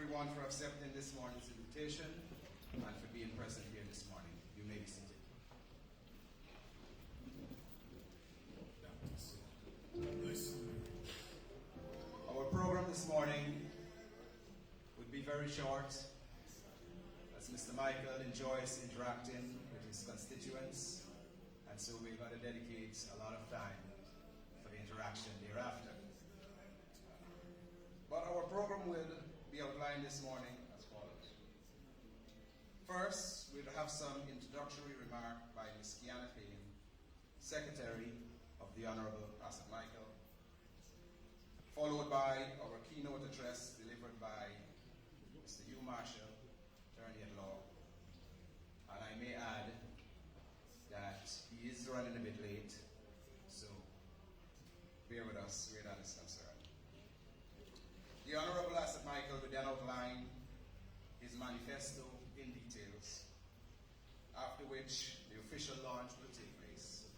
everyone for accepting this morning's invitation and for being present here this morning. You may be seated. Our program this morning would be very short, as Mr. Michael enjoys interacting with his constituents, and so we're going to dedicate a lot of time for the interaction thereafter. But our program will be outlined this morning as follows. First, we'll have some introductory remark by Ms. Kiana Payne, Secretary of the Honorable Asset Michael, followed by our keynote address delivered by Mr. Hugh Marshall, Attorney at Law. And I may add that he is running a bit late, so bear with us where that is concerned. The Honorable Asset Michael will then outline his manifesto in details, after which the official launch will take place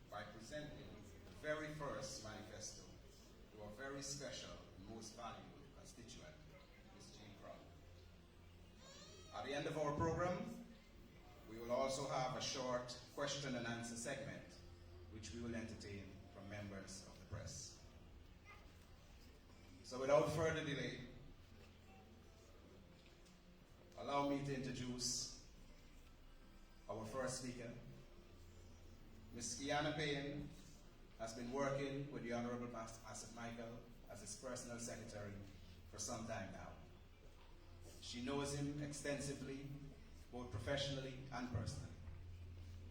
by presenting the very first manifesto to our very special and most valuable constituent, Ms. Jean Crum. At the end of our program, we will also have a short question and answer segment, which we will entertain from members of the press. So without further delay, allow me to introduce our first speaker. Ms. Kiana Payne has been working with the Honorable Asset Michael as his personal secretary for some time now. She knows him extensively, both professionally and personally.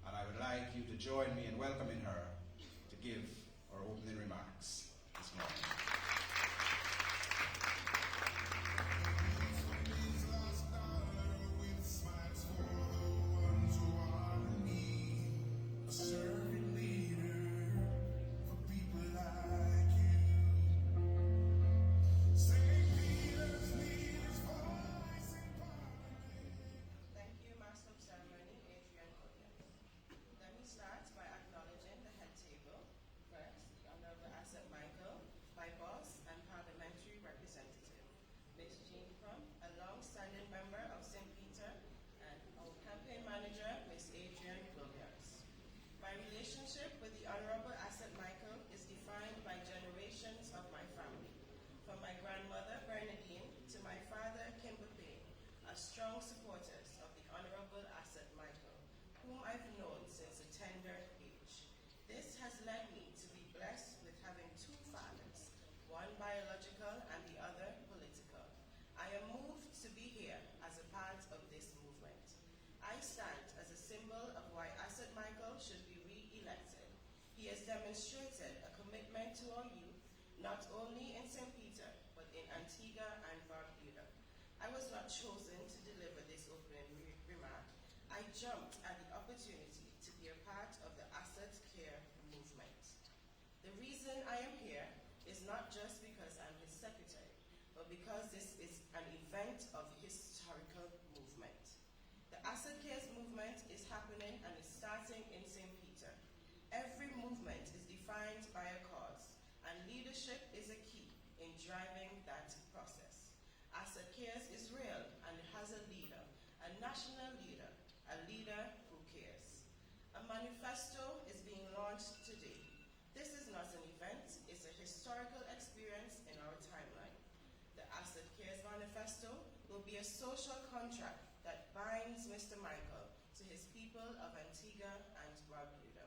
And I would like you to join me in welcoming her to give our opening remarks this morning. Strong supporters of the Honorable Asset Michael, whom I've known since a tender age. This has led me to be blessed with having two fathers, one biological and the other political. I am moved to be here as a part of this movement. I stand as a symbol of why Asset Michael should be re-elected. He has demonstrated a commitment to our youth, not only in St. Peter, but in Antigua and Barbuda. I was not chosen to deliver this opening remark. I jumped at the opportunity to be a part of the Asset Care movement. The reason I am here is not just because I'm his secretary, but because this is an event of historical movement. The Asset Cares movement is happening and is starting in St. Peter. Every movement is defined by a cause, and leadership is a key in driving that process. Asset Cares is real and it has a leader, a national leader, a leader who cares. A manifesto is being launched today. This is not an event, it's a historical experience in our timeline. The Asset Cares manifesto will be a social contract that binds Mr. Michael to his people of Antigua and Barbuda.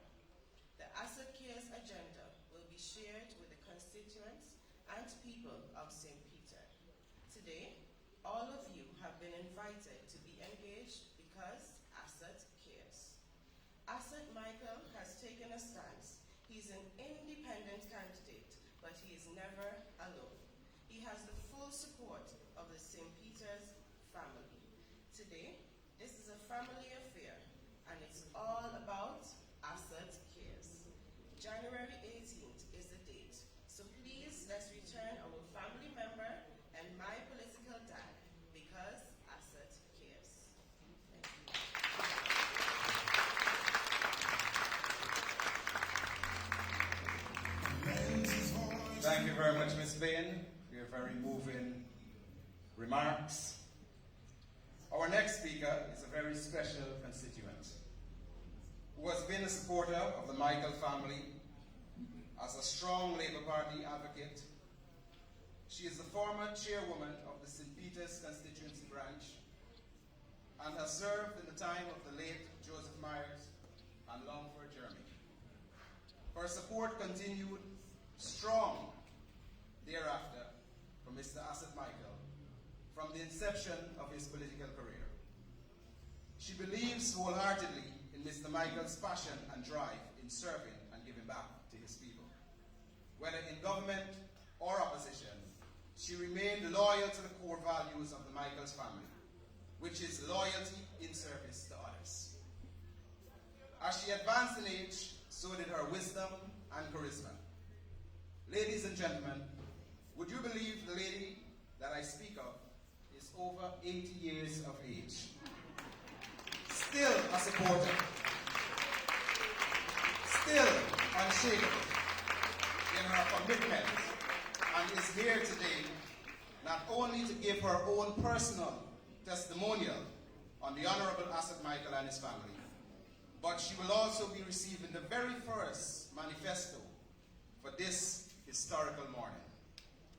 The Asset Cares agenda will be shared with the constituents and people of St. Peter. Today, all of you have been invited to be engaged because Asset cares. Asset Michael has taken a stance. He's an independent candidate, but he is never alone. He has the full support of the St. Peter's family. Today, this is a family affair, and it's all about Asset cares. January 18th is the date, so please let's return our family member and my political dad, because Asset cares. Thank you very much, Ms. Payne, for your very moving remarks. Our next speaker is a very special constituent who has been a supporter of the Michael family as a strong Labour Party advocate. She is the former chairwoman of the St. Peter's constituency branch and has served in the time of the late Joseph Myers and Longford Jeremy. Her support continued strong thereafter for Mr. Asset Michael from the inception of his political career. She believes wholeheartedly in Mr. Michael's passion and drive in serving and giving back to his people. Whether in government or opposition, she remained loyal to the core values of the Michaels family, which is loyalty in service to others. As she advanced in age, so did her wisdom and charisma. Ladies and gentlemen, would you believe the lady that I speak of is over 80 years of age? Still a supporter, still unshakable in her commitment, and is here today not only to give her own personal testimonial on the Honorable Asset Michael and his family, but she will also be receiving the very first manifesto for this historical morning.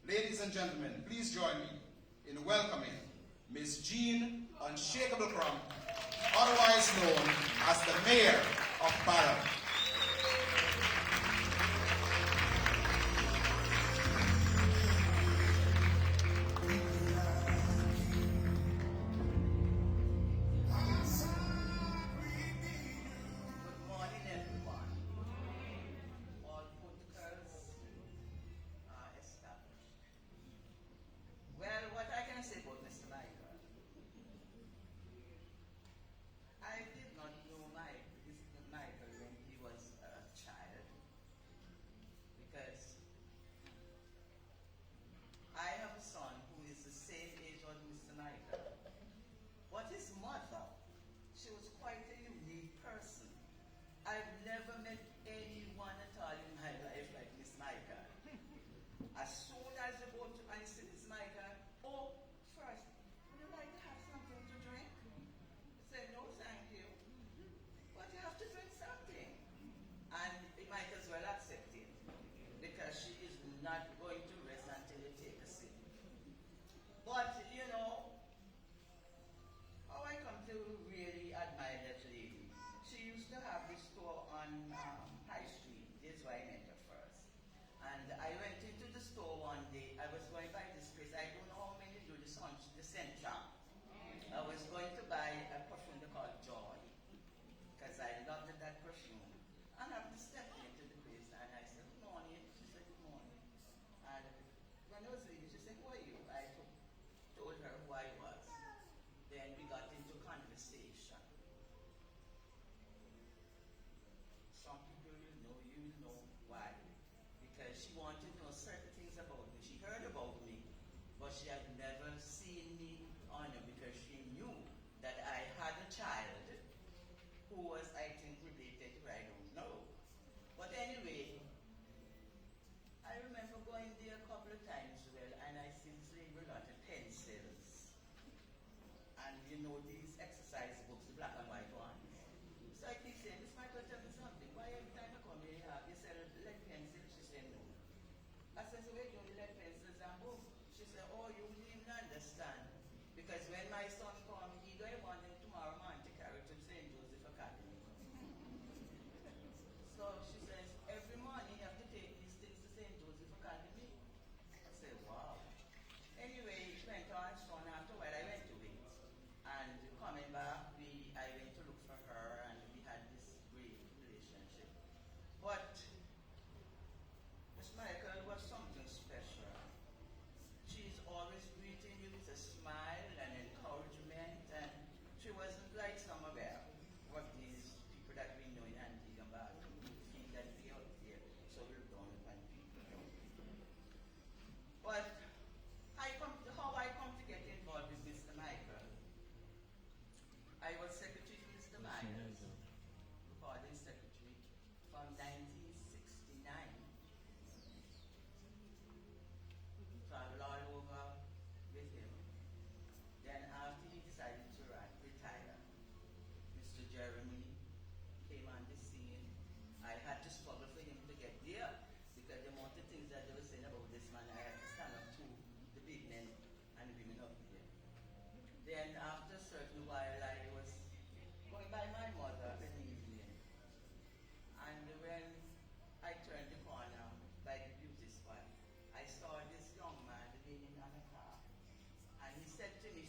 Ladies and gentlemen, please join me in welcoming Ms. Jean Unshakable Crump, otherwise known as the Mayor of Barrow.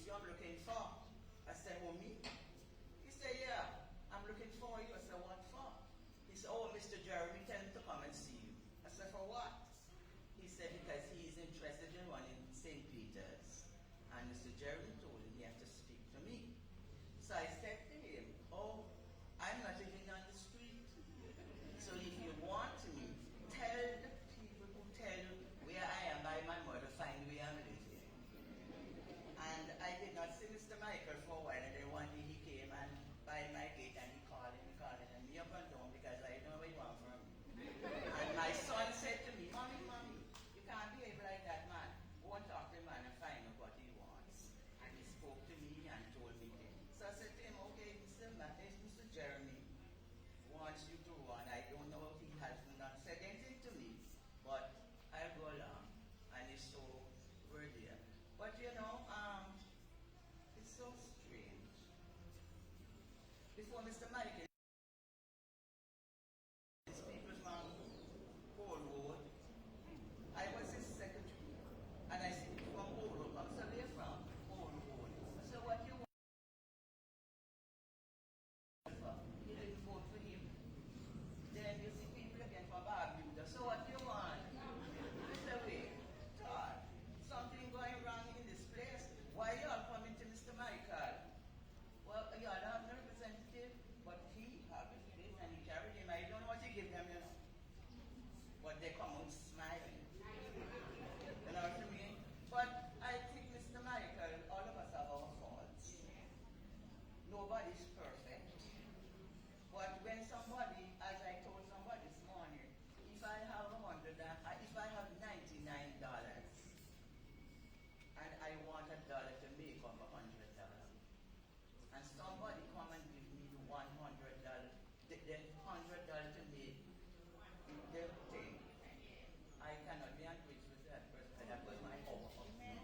you I'm looking for. I said, who, me? He said, yeah, I'm looking for you. I said, what for? He said, oh, Mr. Jeremy, tell him to come and see you. I said, for what? He said, because he is interested in running St. Peter's. And Mr. Jeremy told him he had to speak to me. So I said to him, oh, I'm not living on the street. So if you want me, tell the people who tell you where I am by my mother, find where I'm living. And I did not see Mr. Michael for a while, and then one day he came and by my gate and he calling, and me up and down because I don't know where you want from me. And my son said to me, Mommy, you can't behave like that, man. Go and talk to the man and find out what he wants. And he spoke to me and told me things. So I said to him, okay, Mr. Jeremy wants you to run. I don't know if he has not said anything to me, but I'll go along. And it's so we're there. But you know, it's so strange. Before Mr. Michael speak with my whole road, I was his secretary. And I said, from whole road, I'm sorry from whole road. So what you want? You didn't vote for him. Then you see people again from Barbuda. So what you want? Mr. Wade, Todd, something going wrong in this place. Why you all coming to Mr. Michael? Well, you all have no representative, but he have his place and he carried him. I don't know what you give them, you know. But they come out smiling. You know what I mean? But I think Mr. Michael, all of us have our faults. Nobody's perfect. But when somebody, as I told somebody this morning, if I have if I have $99 and I want $1 to make up $100, and somebody come and give me the $100, the $100 to make the thing, I cannot be angry with that person. That was my hope of me.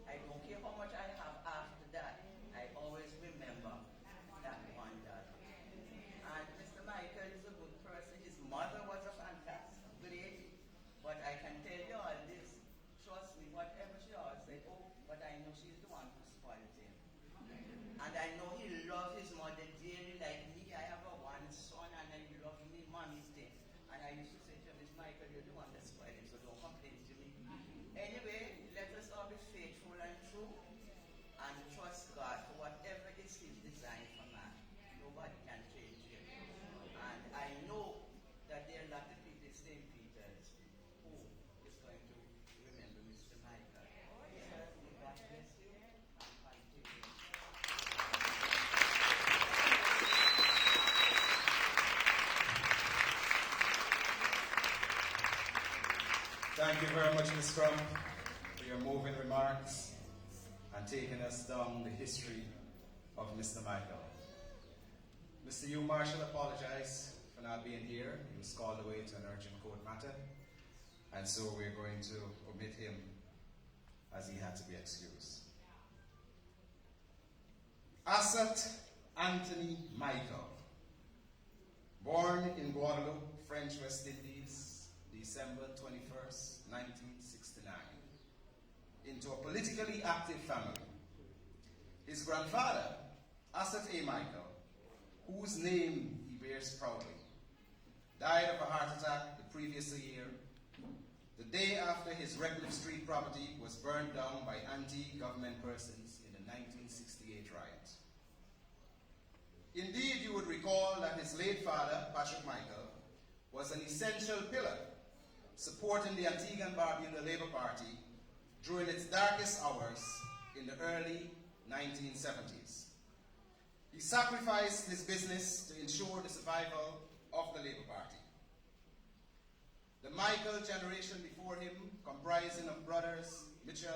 I don't care how much I have after that. I always remember that $1. And Mr. Michael is a good person. His mother was a fantastic lady. But I can tell you all this. Trust me, whatever she always said, oh, but I know she's the one who spoiled him. And I know he loved his mother dearly like me. I have one son and I love me mommy's thing. And I used to say to Miss Michael, you're the one that spoiled him, so don't complain to me. Anyway, let us all be faithful and true and trust God for whatever is his design for man. Nobody can change him. And I know that there are a lot of people in St. Peter's who is going to remember Mr. Michael. Certainly, God bless you and continue. Thank you very much, Ms. Crump, for your moving remarks and taking us down the history of Mr. Michael. Mr. Hugh Marshall apologized for not being here. He was called away to an urgent court matter, and so we're going to omit him as he had to be excused. Asset Anthony Michael, born in Guadeloupe, French West Indies, December 21st, 1969, into a politically active family. His grandfather, Asset A. Michael, whose name he bears proudly, died of a heart attack the previous year, the day after his Redcliffe Street property was burned down by anti-government persons in the 1968 riot. Indeed, you would recall that his late father, Patrick Michael, was an essential pillar supporting the Antigua and Barbuda Labour Party during its darkest hours in the early 1970s. He sacrificed his business to ensure the survival of the Labour Party. The Michael generation before him, comprising of brothers Mitchell,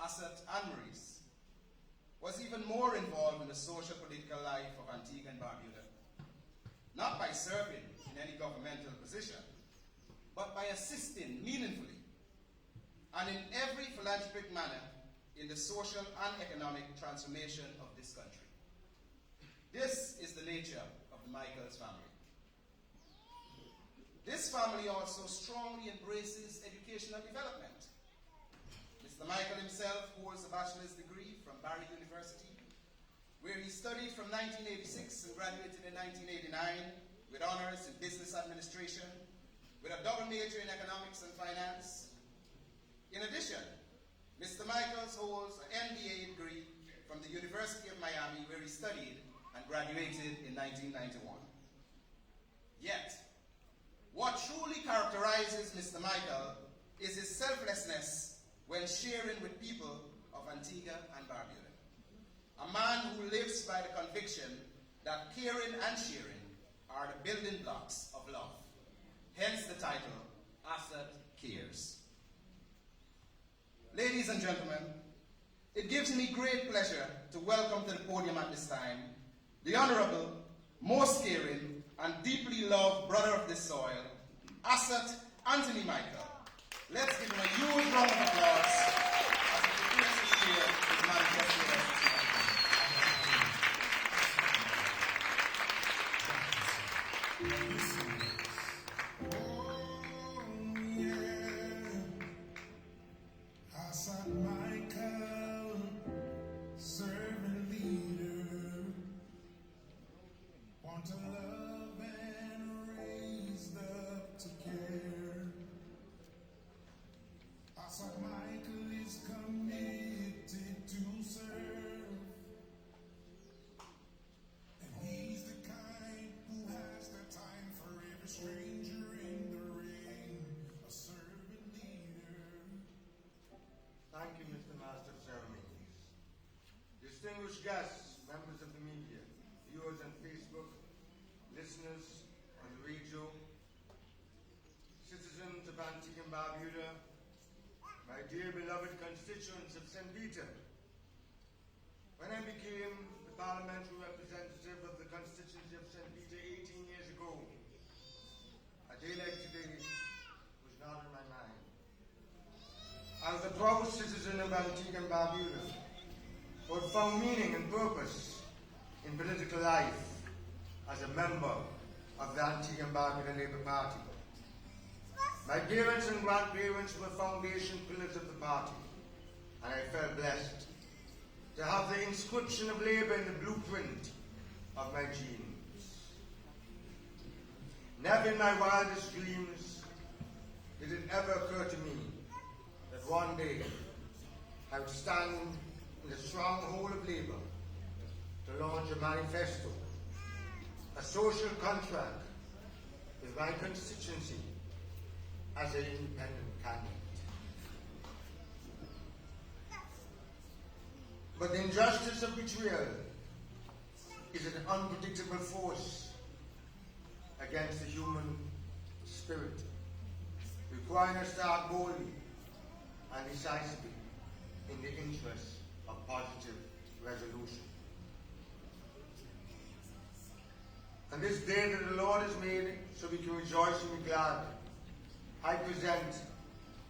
Asset, and Maurice, was even more involved in the social political life of Antigua and Barbuda, not by serving in any governmental position, but by assisting meaningfully and in every philanthropic manner in the social and economic transformation of this country. This is the nature of the Michaels family. This family also strongly embraces educational development. Mr. Michael himself holds a bachelor's degree Barry University, where he studied from 1986 and graduated in 1989 with honors in business administration, with a double major in economics and finance. In addition, Mr. Michaels holds an MBA degree from the University of Miami, where he studied and graduated in 1991. Yet, what truly characterizes Mr. Michael is his selflessness when sharing with people of Antigua and Barbuda. A man who lives by the conviction that caring and sharing are the building blocks of love. Hence the title, Asset Cares. Ladies and gentlemen, it gives me great pleasure to welcome to the podium at this time the Honorable, most caring, and deeply loved brother of this soil, Asset Anthony Michael. Let's give him a huge round of applause as he prepares to share his manifesto with us. Asset Michael, servant leader, want to love and raised up to care. Asset Michael is committed to serve, and he's the kind who has the time for every stranger in the ring, a servant leader. Thank you, Mr. Master of Ceremonies. Distinguished guests, members of the media, viewers on Facebook, listeners on the radio, citizens of Antigua and Barbuda, my dear beloved constituents of St. Peter. When I became the parliamentary representative of the constituency of St. Peter 18 years ago, a day like today was not in my mind. As a proud citizen of Antigua and Barbuda, who had found meaning and purpose in political life as a member of the Antigua and Barbuda Labour Party. My parents and grandparents were foundation pillars of the party, and I felt blessed to have the inscription of Labour in the blueprint of my genes. Never in my wildest dreams did it ever occur to me that one day I would stand in the stronghold of Labour to launch a manifesto, a social contract with my constituency as an independent candidate. But the injustice of betrayal is an unpredictable force against the human spirit, requiring us to act boldly and decisively in the interest of positive resolution. And this day that the Lord has made, so we can rejoice and be glad, I present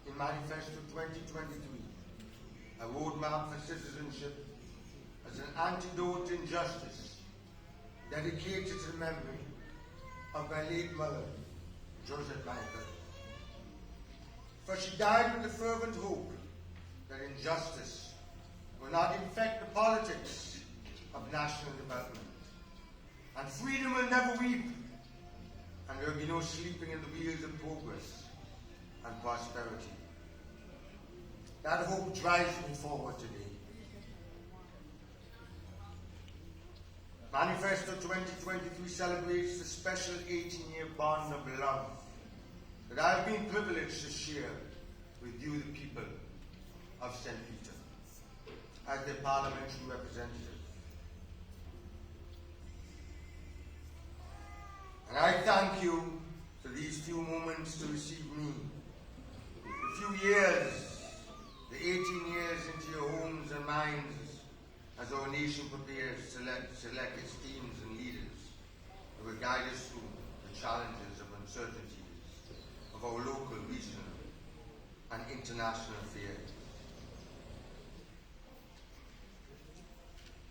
in Manifesto 2023 a roadmap for citizenship as an antidote to injustice, dedicated to the memory of my late mother, Joseph Michael. For she died with the fervent hope that injustice will not infect the politics of national development, and freedom will never weep, and there will be no sleeping in the wheels of progress and prosperity. That hope drives me forward today. Manifesto 2023 celebrates the special 18-year bond of love that I have been privileged to share with you, the people of St. Peter, as their parliamentary representative. And I thank you for these few moments to receive me. The few years, the 18 years into your homes and minds as our nation prepares to select its teams and leaders who will guide us through the challenges of uncertainties of our local, regional, and international affairs.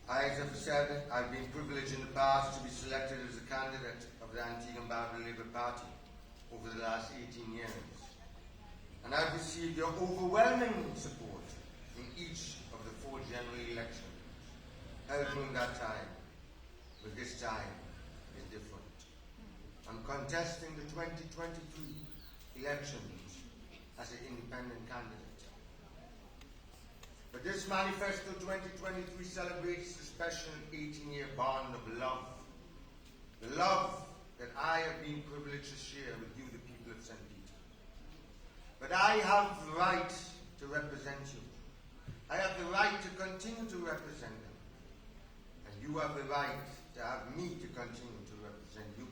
As I've said, I've been privileged in the past to be selected as a candidate of the Antigua and Barbuda Labour Party over the last 18 years. And I've received your overwhelming support in each of the 4 general elections well during that time, but this time is different. I'm contesting the 2023 elections as an independent candidate. But this Manifesto 2023 celebrates the special 18-year bond of love. The love that I have been privileged to share with you, the people of St. Peter. But I have the right to represent you. I have the right to continue to represent them. And you have the right to have me to continue to represent you,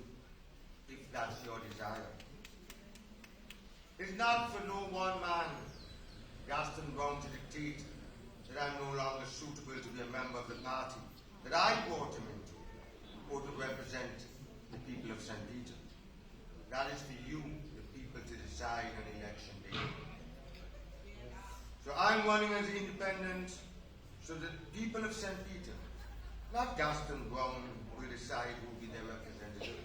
if that's your desire. It's not for no one man, Gaston Brown, to dictate that I'm no longer suitable to be a member of the party that I brought him into, or to represent the people of St. Peter. That is for you, the people, to decide on election day. So I'm running as an independent, so that the people of St. Peter, not Gaston Brown, will decide who will be their representative.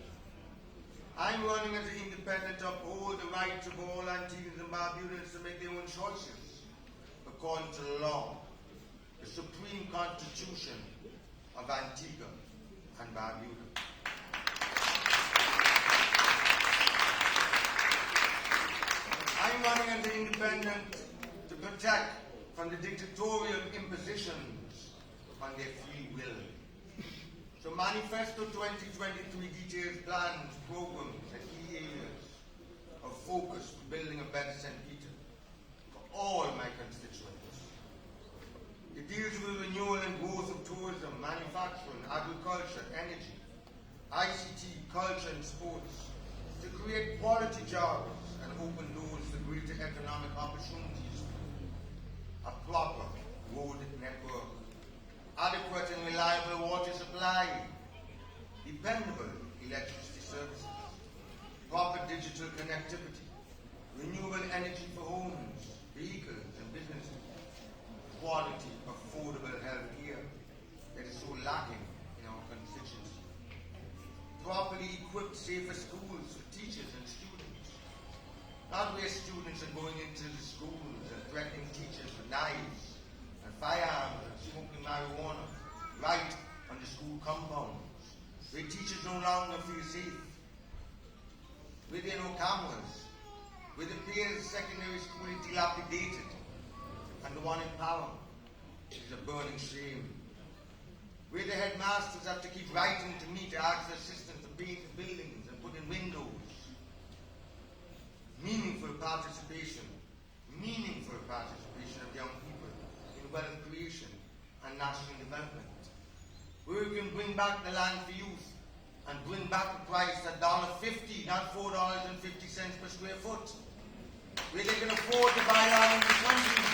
I'm running as an independent to uphold the rights of all Antiguans and Barbudans to make their own choices according to the law, the Supreme Constitution of Antigua and Barbuda. I'm running as an independent to protect from the dictatorial impositions on their free will. So Manifesto 2023 details plans, programs, and key areas of focus for building a better St. Peter for all my constituents. It deals with renewal and growth of tourism, manufacturing, agriculture, energy, ICT, culture, and sports, to create quality jobs and open doors to greater economic opportunities. A proper road network, adequate and reliable water supply, dependable electricity services, proper digital connectivity, renewable energy for homes, vehicles, and businesses, quality, affordable health care that is so lacking in our constituency, properly equipped, safer schools for teachers and students, not where students are going into the schools and threatening teachers with knives and firearms and smoking marijuana right on the school compounds, where teachers no longer feel safe, where there are no cameras, where the Pears Secondary School is dilapidated, and the one in Parham is a burning shame, where the headmasters have to keep writing to me to ask for assistance to paint the buildings and put in windows. Meaningful participation of young people in wealth creation and national development, where we can bring back the land for youth and bring back the price at $1.50, not $4.50 per square foot, where they can afford to buy land in the country.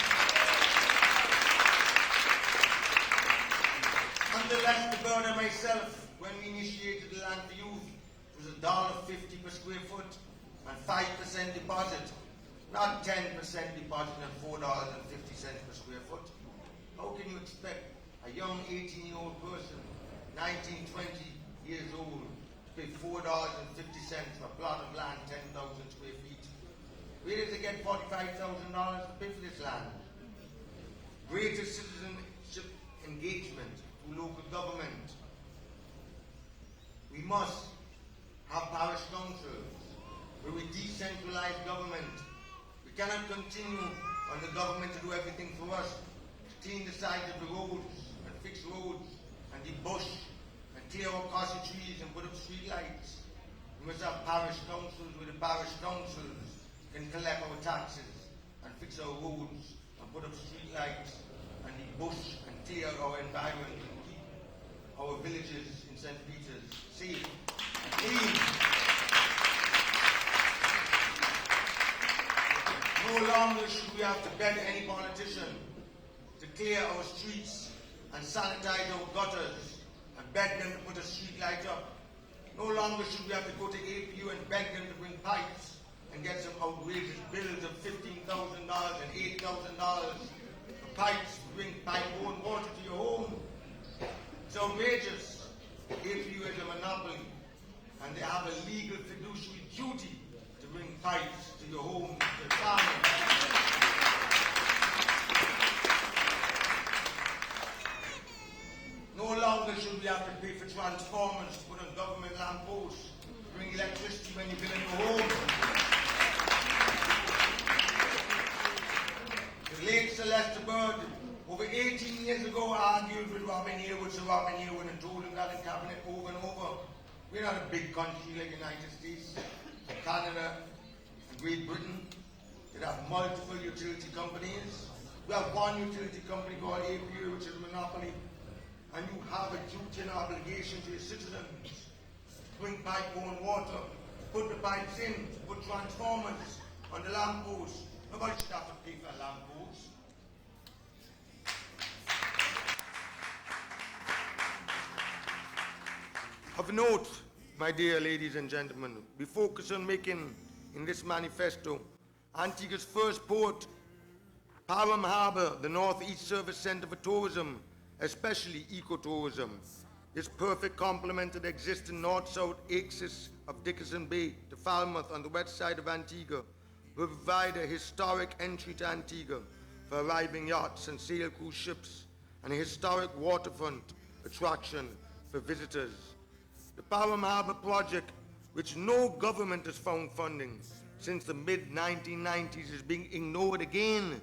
Under Lester Bird and myself, when we initiated the land for youth, it was $1.50 per square foot and 5% deposit, not 10% deposit and $4.50 per square foot. How can you expect a young 18-year-old person, 19, 20 years old, to pay $4.50 for a plot of land, 10,000 square feet? Where does they get $45,000 to pay for this land? Greater citizenship engagement through local government. We must have parish councils where we decentralize government. We cannot continue on the government to do everything for us, to clean the sides of the roads and fix roads and debush and clear our costly trees and put up street lights. We must have parish councils where the parish councils can collect our taxes and fix our roads and put up street lights and debush and clear our environment and keep our villages in St. Peter's safe and clean. No longer should we have to beg any politician to clear our streets and sanitize our gutters and beg them to put a street light up. No longer should we have to go to APU and beg them to bring pipes and get some outrageous bills of $15,000 and $8,000 for pipes to bring pipe-borne water to your home. It's outrageous. APU is a monopoly and they have a legal fiduciary duty to bring pipes to your home, to your family. No have to pay for transformers to put on government lampposts, bring electricity when you build a new home. The late Celeste Bird, over 18 years ago, argued with Robin Haywood, Sir Robin Haywood, and told him that in cabinet over and over. We're not a big country like the United States, Canada, and Great Britain that have multiple utility companies. We have one utility company called APA, which is a monopoly, and you have a duty and obligation to your citizens to bring pipe-borne water, put the pipes in, put transformers on the lampposts. Nobody should have to pay for a lamppost. Of note, my dear ladies and gentlemen, we focus on making, in this manifesto, Antigua's first port, Parham Harbour, the Northeast Service Centre for Tourism, especially ecotourism. This perfect complement to the existing north-south axis of Dickinson Bay to Falmouth on the west side of Antigua will provide a historic entry to Antigua for arriving yachts and sail cruise ships, and a historic waterfront attraction for visitors. The Parham Harbour project, which no government has found funding since the mid-1990s, is being ignored again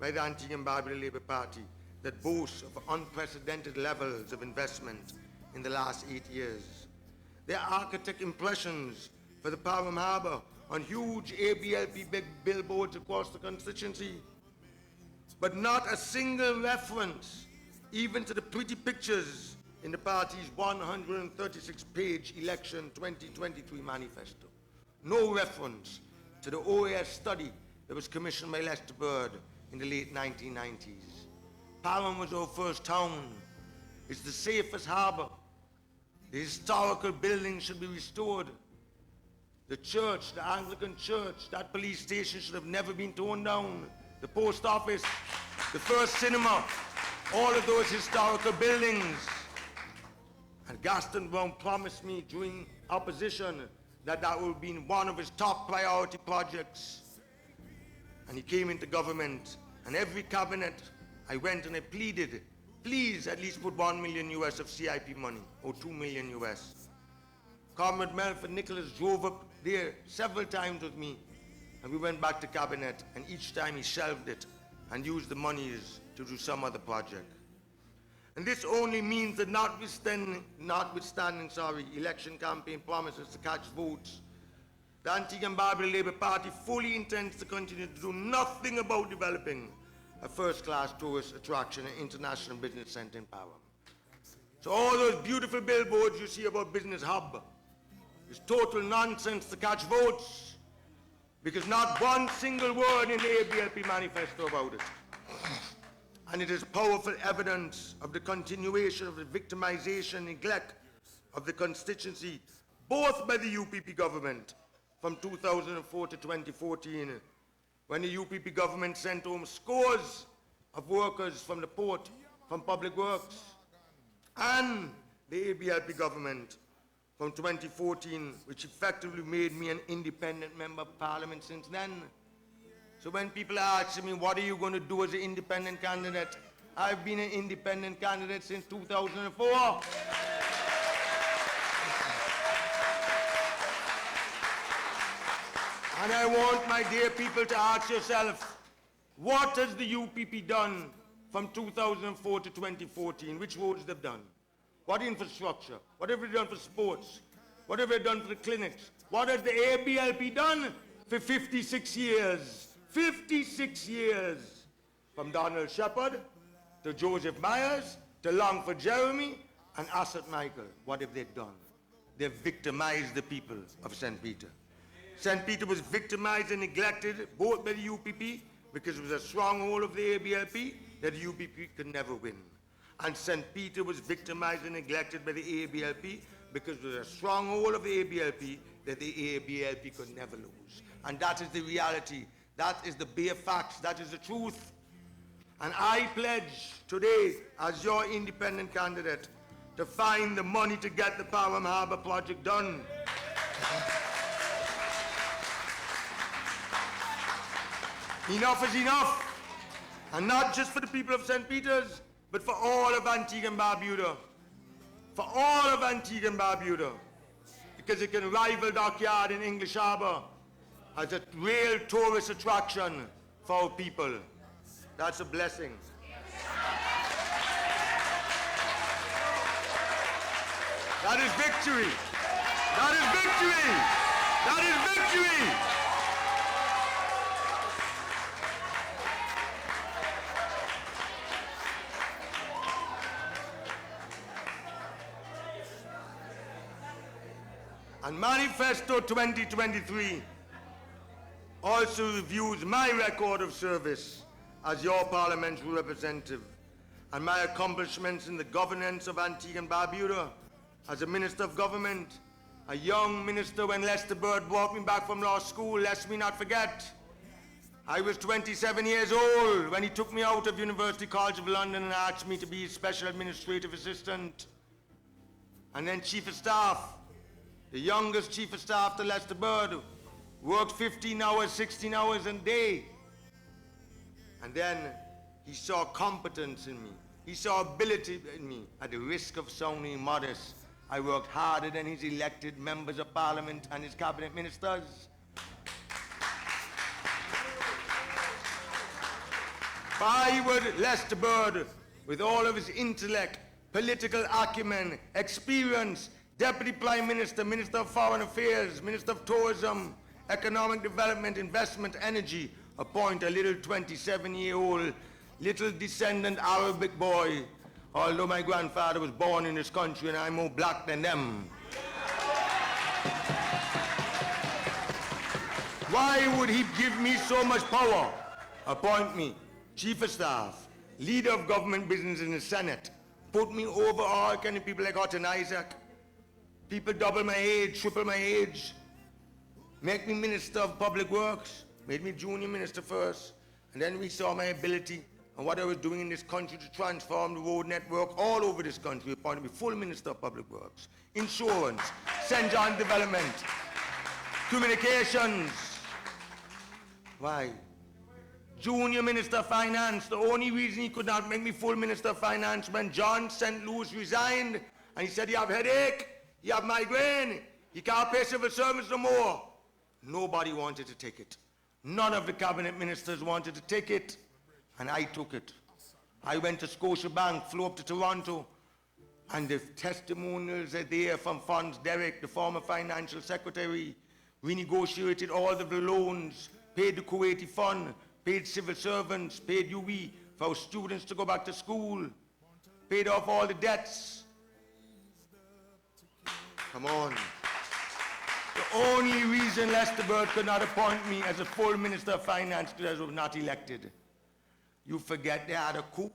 by the Antigua and Barbuda Labour Party that boasts of unprecedented levels of investment in the last 8 years. Their architect impressions for the Parham Harbour on huge ABLP big billboards across the constituency, but not a single reference even to the pretty pictures in the party's 136-page election 2023 manifesto. No reference to the OAS study that was commissioned by Lester Bird in the late 1990s. Parham was our first town. It's the safest harbour. The historical buildings should be restored. The church, the Anglican church, that police station should have never been torn down. The post office, the first cinema, all of those historical buildings. And Gaston Brown promised me during opposition that would be one of his top priority projects. And he came into government, and every cabinet I went and I pleaded, please at least put $1 million US of CIP money, or $2 million US. Comrade Melford Nicholas drove up there several times with me, and we went back to cabinet, and each time he shelved it and used the monies to do some other project. And this only means that notwithstanding election campaign promises to catch votes, the Antigua and Barbuda Labour Party fully intends to continue to do nothing about developing a first-class tourist attraction and international business centre in Parham. So all those beautiful billboards you see about Business Hub is total nonsense to catch votes, because not one single word in the ABLP manifesto about it. And it is powerful evidence of the continuation of the victimization and neglect of the constituency, both by the UPP government from 2004 to 2014, when the UPP government sent home scores of workers from the port, from public works, and the ABLP government from 2014, which effectively made me an independent member of parliament since then. So when people are asking me, what are you going to do as an independent candidate? I've been an independent candidate since 2004. And I want my dear people to ask yourself, what has the UPP done from 2004 to 2014? Which roads they've done? What infrastructure? What have they done for sports? What have they done for the clinics? What has the ABLP done for 56 years? 56 years, from Donald Shepard to Joseph Myers to Longford Jeremy and Asset Michael. What have they done? They've victimized the people of St. Peter. St. Peter was victimized and neglected both by the UPP, because it was a stronghold of the ABLP that the UPP could never win. And St. Peter was victimized and neglected by the ABLP because it was a stronghold of the ABLP that the ABLP could never lose. And that is the reality. That is the bare facts. That is the truth. And I pledge today, as your independent candidate, to find the money to get the Parham Harbour project done. Enough is enough. And not just for the people of St. Peter's, but for all of Antigua and Barbuda. for all of Antigua and Barbuda, because it can rival Dockyard in English Harbor as a real tourist attraction for our people. That's a blessing. That is victory. That is victory. That is victory. And Manifesto 2023 also reviews my record of service as your parliamentary representative and my accomplishments in the governance of Antigua and Barbuda as a minister of government, a young minister when Lester Bird brought me back from law school, lest me not forget. I was 27 years old when he took me out of University College of London and asked me to be his special administrative assistant. And then chief of staff, the youngest chief of staff to Lester Bird, worked 15 hours, 16 hours a day. And then he saw competence in me. He saw ability in me. At the risk of sounding modest, I worked harder than his elected members of parliament and his cabinet ministers. Why would Lester Bird, with all of his intellect, political acumen, experience, Deputy Prime Minister, Minister of Foreign Affairs, Minister of Tourism, Economic Development, Investment, Energy, appoint a little 27-year-old, little descendant Arabic boy, although my grandfather was born in this country and I'm more black than them? Why would he give me so much power? Appoint me Chief of Staff, Leader of Government Business in the Senate, put me over all kind of people like Otton Isaac, people double my age, triple my age, make me Minister of Public Works, made me junior minister first, and then we saw my ability and what I was doing in this country to transform the road network all over this country, appointed me full Minister of Public Works, Insurance, St. John Development, Communications. Why? Junior Minister of Finance. The only reason he could not make me full Minister of Finance when John St. Louis resigned and he said, you have headache, you have migraine, you can't pay civil servants no more. Nobody wanted to take it. None of the cabinet ministers wanted to take it, and I took it. I went to Scotiabank, flew up to Toronto, and the testimonials are there from Fons Derrick, the former financial secretary. We negotiated all of the loans, paid the Kuwaiti fund, paid civil servants, paid UE for our students to go back to school, paid off all the debts. Come on. The only reason Lester Bird could not appoint me as a full Minister of Finance because I was not elected. You forget they had a coup.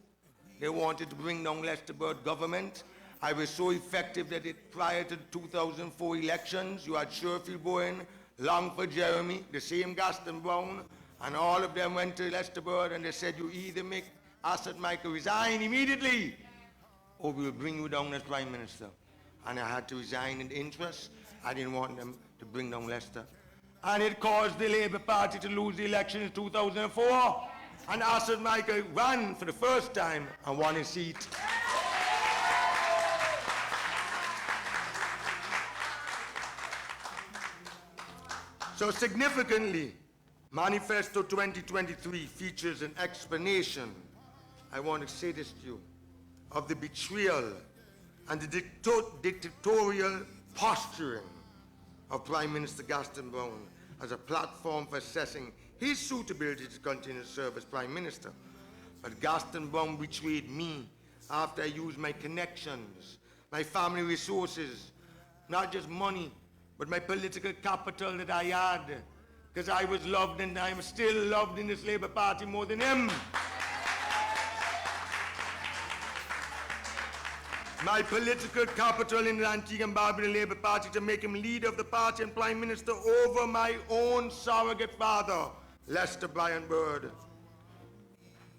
They wanted to bring down Lester Bird government. I was so effective that prior to the 2004 elections, you had Sherfield Bowen, Longford Jeremy, the same Gaston Brown, and all of them went to Lester Bird and they said, you either make Asset Michael resign immediately or we'll bring you down as Prime Minister. And I had to resign in interest. I didn't want them to bring down Lester. And it caused the Labour Party to lose the election in 2004. And Asset Michael ran for the first time and won his seat. So significantly, Manifesto 2023 features an explanation, I want to say this to you, of the betrayal and the dictatorial posturing of Prime Minister Gaston Brown as a platform for assessing his suitability to continue to serve as Prime Minister. But Gaston Brown betrayed me after I used my connections, my family resources, not just money, but my political capital that I had, because I was loved and I'm still loved in this Labour Party more than him. My political capital in the Antigua and Barbuda Labour Party to make him leader of the party and Prime Minister over my own surrogate father, Lester Brian Bird.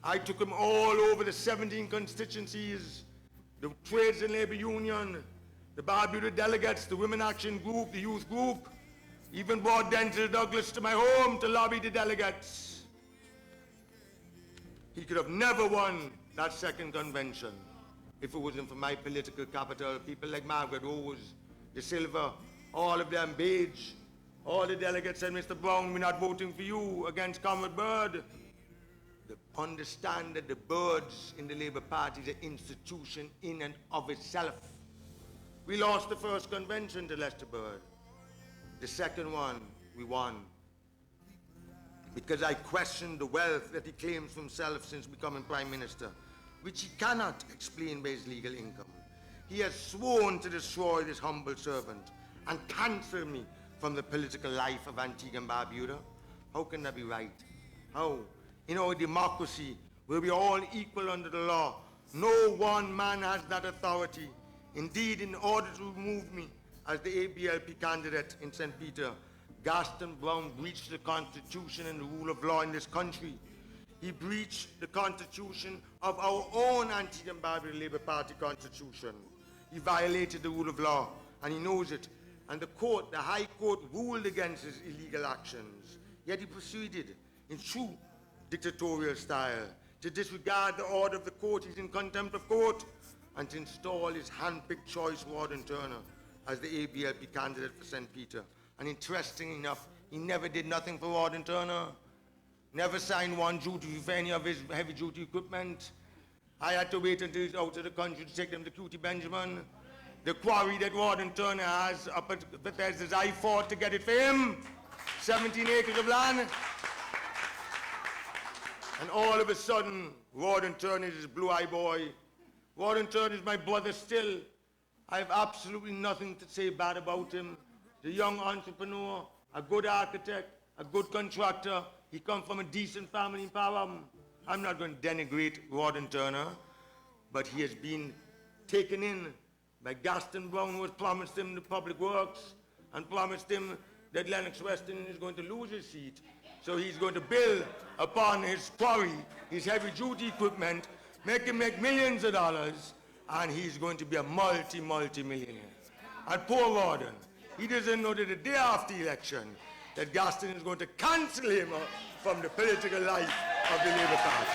I took him all over the 17 constituencies, the Trades and Labour Union, the Barbuda delegates, the Women Action Group, the Youth Group, even brought Denzel Douglas to my home to lobby the delegates. He could have never won that second convention. if it wasn't for my political capital. People like Margaret Rose, De Silva, all of them, Page, all the delegates said, Mr. Brown, we're not voting for you against Comrade Byrd. They understand that the Byrds in the Labour Party is an institution in and of itself. We lost the first convention to Lester Byrd. The second one, we won. Because I questioned the wealth that he claims for himself since becoming Prime Minister, which he cannot explain by his legal income. He has sworn to destroy this humble servant and cancel me from the political life of Antigua and Barbuda. How can that be right? How? In our democracy, where we are all equal under the law, no one man has that authority. Indeed, in order to remove me as the ABLP candidate in St. Peter, Gaston Brown breached the Constitution and the rule of law in this country. He breached the Constitution of our own Antigua and Barbuda Labour Party Constitution. He violated the rule of law, and he knows it. And the court, the High Court, ruled against his illegal actions. Yet he proceeded in true dictatorial style to disregard the order of the court. He's in contempt of court, and to install his hand-picked choice, Rawdon Turner, as the ABLP candidate for St. Peter. And interesting enough, he never did nothing for Rawdon Turner, never signed one duty for any of his heavy-duty equipment. I had to wait until he's out of the country to take them to Cutie Benjamin. The quarry that Rawdon Turner has up at Bethesda's, I fought to get it for him. 17 acres of land. And all of a sudden, Rawdon Turner is his blue-eyed boy. Rawdon Turner is my brother still. I have absolutely nothing to say bad about him. The young entrepreneur, a good architect, a good contractor. He comes from a decent family in Parham. I'm not going to denigrate Rawdon Turner, but he has been taken in by Gaston Brown, who has promised him the public works and promised him that Lennox Weston is going to lose his seat. So he's going to build upon his quarry, his heavy-duty equipment, make him make millions of dollars, and he's going to be a multi-millionaire. And poor Rawdon, he doesn't know that the day after the election, that Gaston is going to cancel him from the political life of the Labour Party.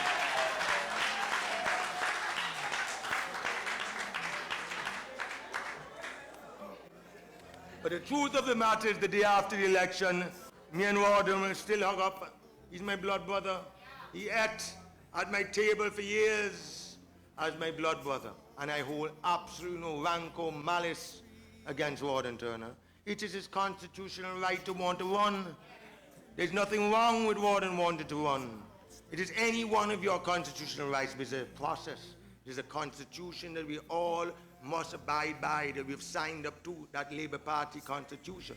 But the truth of the matter is, the day after the election, me and Rawdon will still hug up. He's my blood brother. He ate at my table for years as my blood brother. And I hold absolutely no rancor, malice against Rawdon Turner. It is his constitutional right to want to run. There's nothing wrong with Rawdon wanting to run. It is any one of your constitutional rights. There's a process. There's a constitution that we all must abide by, that we've signed up to, that Labour Party constitution.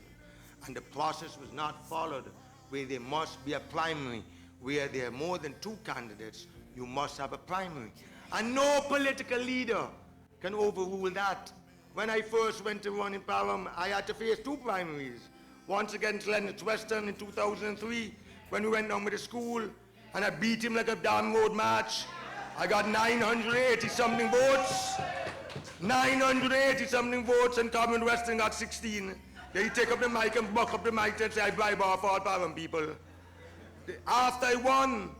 And the process was not followed, where there must be a primary. Where there are more than two candidates, you must have a primary. And no political leader can overrule that. When I first went to run in Parham, I had to face two primaries. Once against Lennox Weston in 2003, when we went down with the school, and I beat him like a damn road match. I got 980-something votes. 980-something votes, and Comrade Weston got 16. Then he take up the mic and buck up the mic and say, I bribe off all Parham people. After I won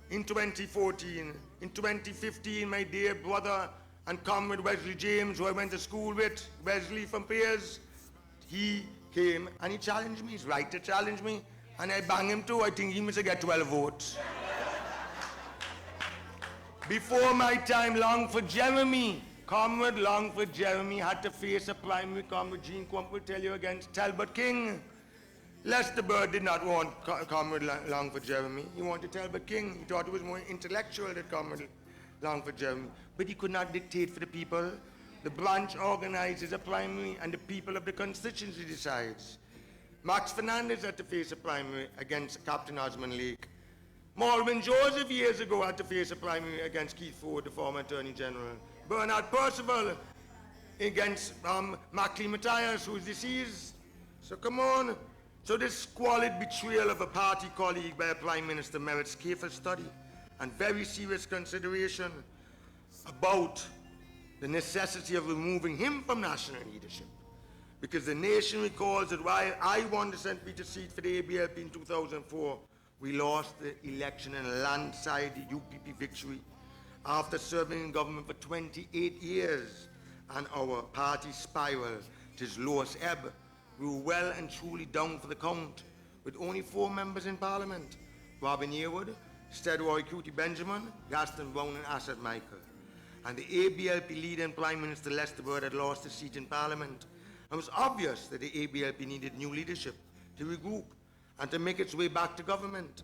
in 2014, in 2015, my dear brother and comrade Wesley James, who I went to school with, Wesley from Piers, he came and he challenged me. He's right to challenge me. And I bang him too. I think he must get 12 votes. Before my time, Longford Jeremy, Comrade Longford Jeremy had to face a primary. Comrade Jean Crump will tell you, against Talbot King. Lester Byrd did not want Comrade Longford Jeremy. He wanted Talbot King. He thought it was more intellectual than Comrade Longford Jeremy. But he could not dictate for the people. The branch organizes a primary, and the people of the constituency decides. Max Fernandez had to face a primary against Captain Osmond Lake. Malvin Joseph years ago had to face a primary against Keith Ford, the former Attorney General. Bernard Percival against Mackley Matthias, who is deceased. So come on. So this squalid betrayal of a party colleague by a Prime Minister merits careful study and very serious consideration about the necessity of removing him from national leadership. Because the nation recalls that while I won the St. Peter seat for the ABLP in 2004, we lost the election in a landslide UPP victory. after serving in government for 28 years, and our party spiraled to its lowest ebb. We were well and truly down for the count, with only 4 members in Parliament: Robin Yearwood, Steadroy Cutie Benjamin, Gaston Brown and Asset Michael. And the ABLP leader and Prime Minister Lester Bird had lost his seat in Parliament. It was obvious that the ABLP needed new leadership to regroup and to make its way back to government.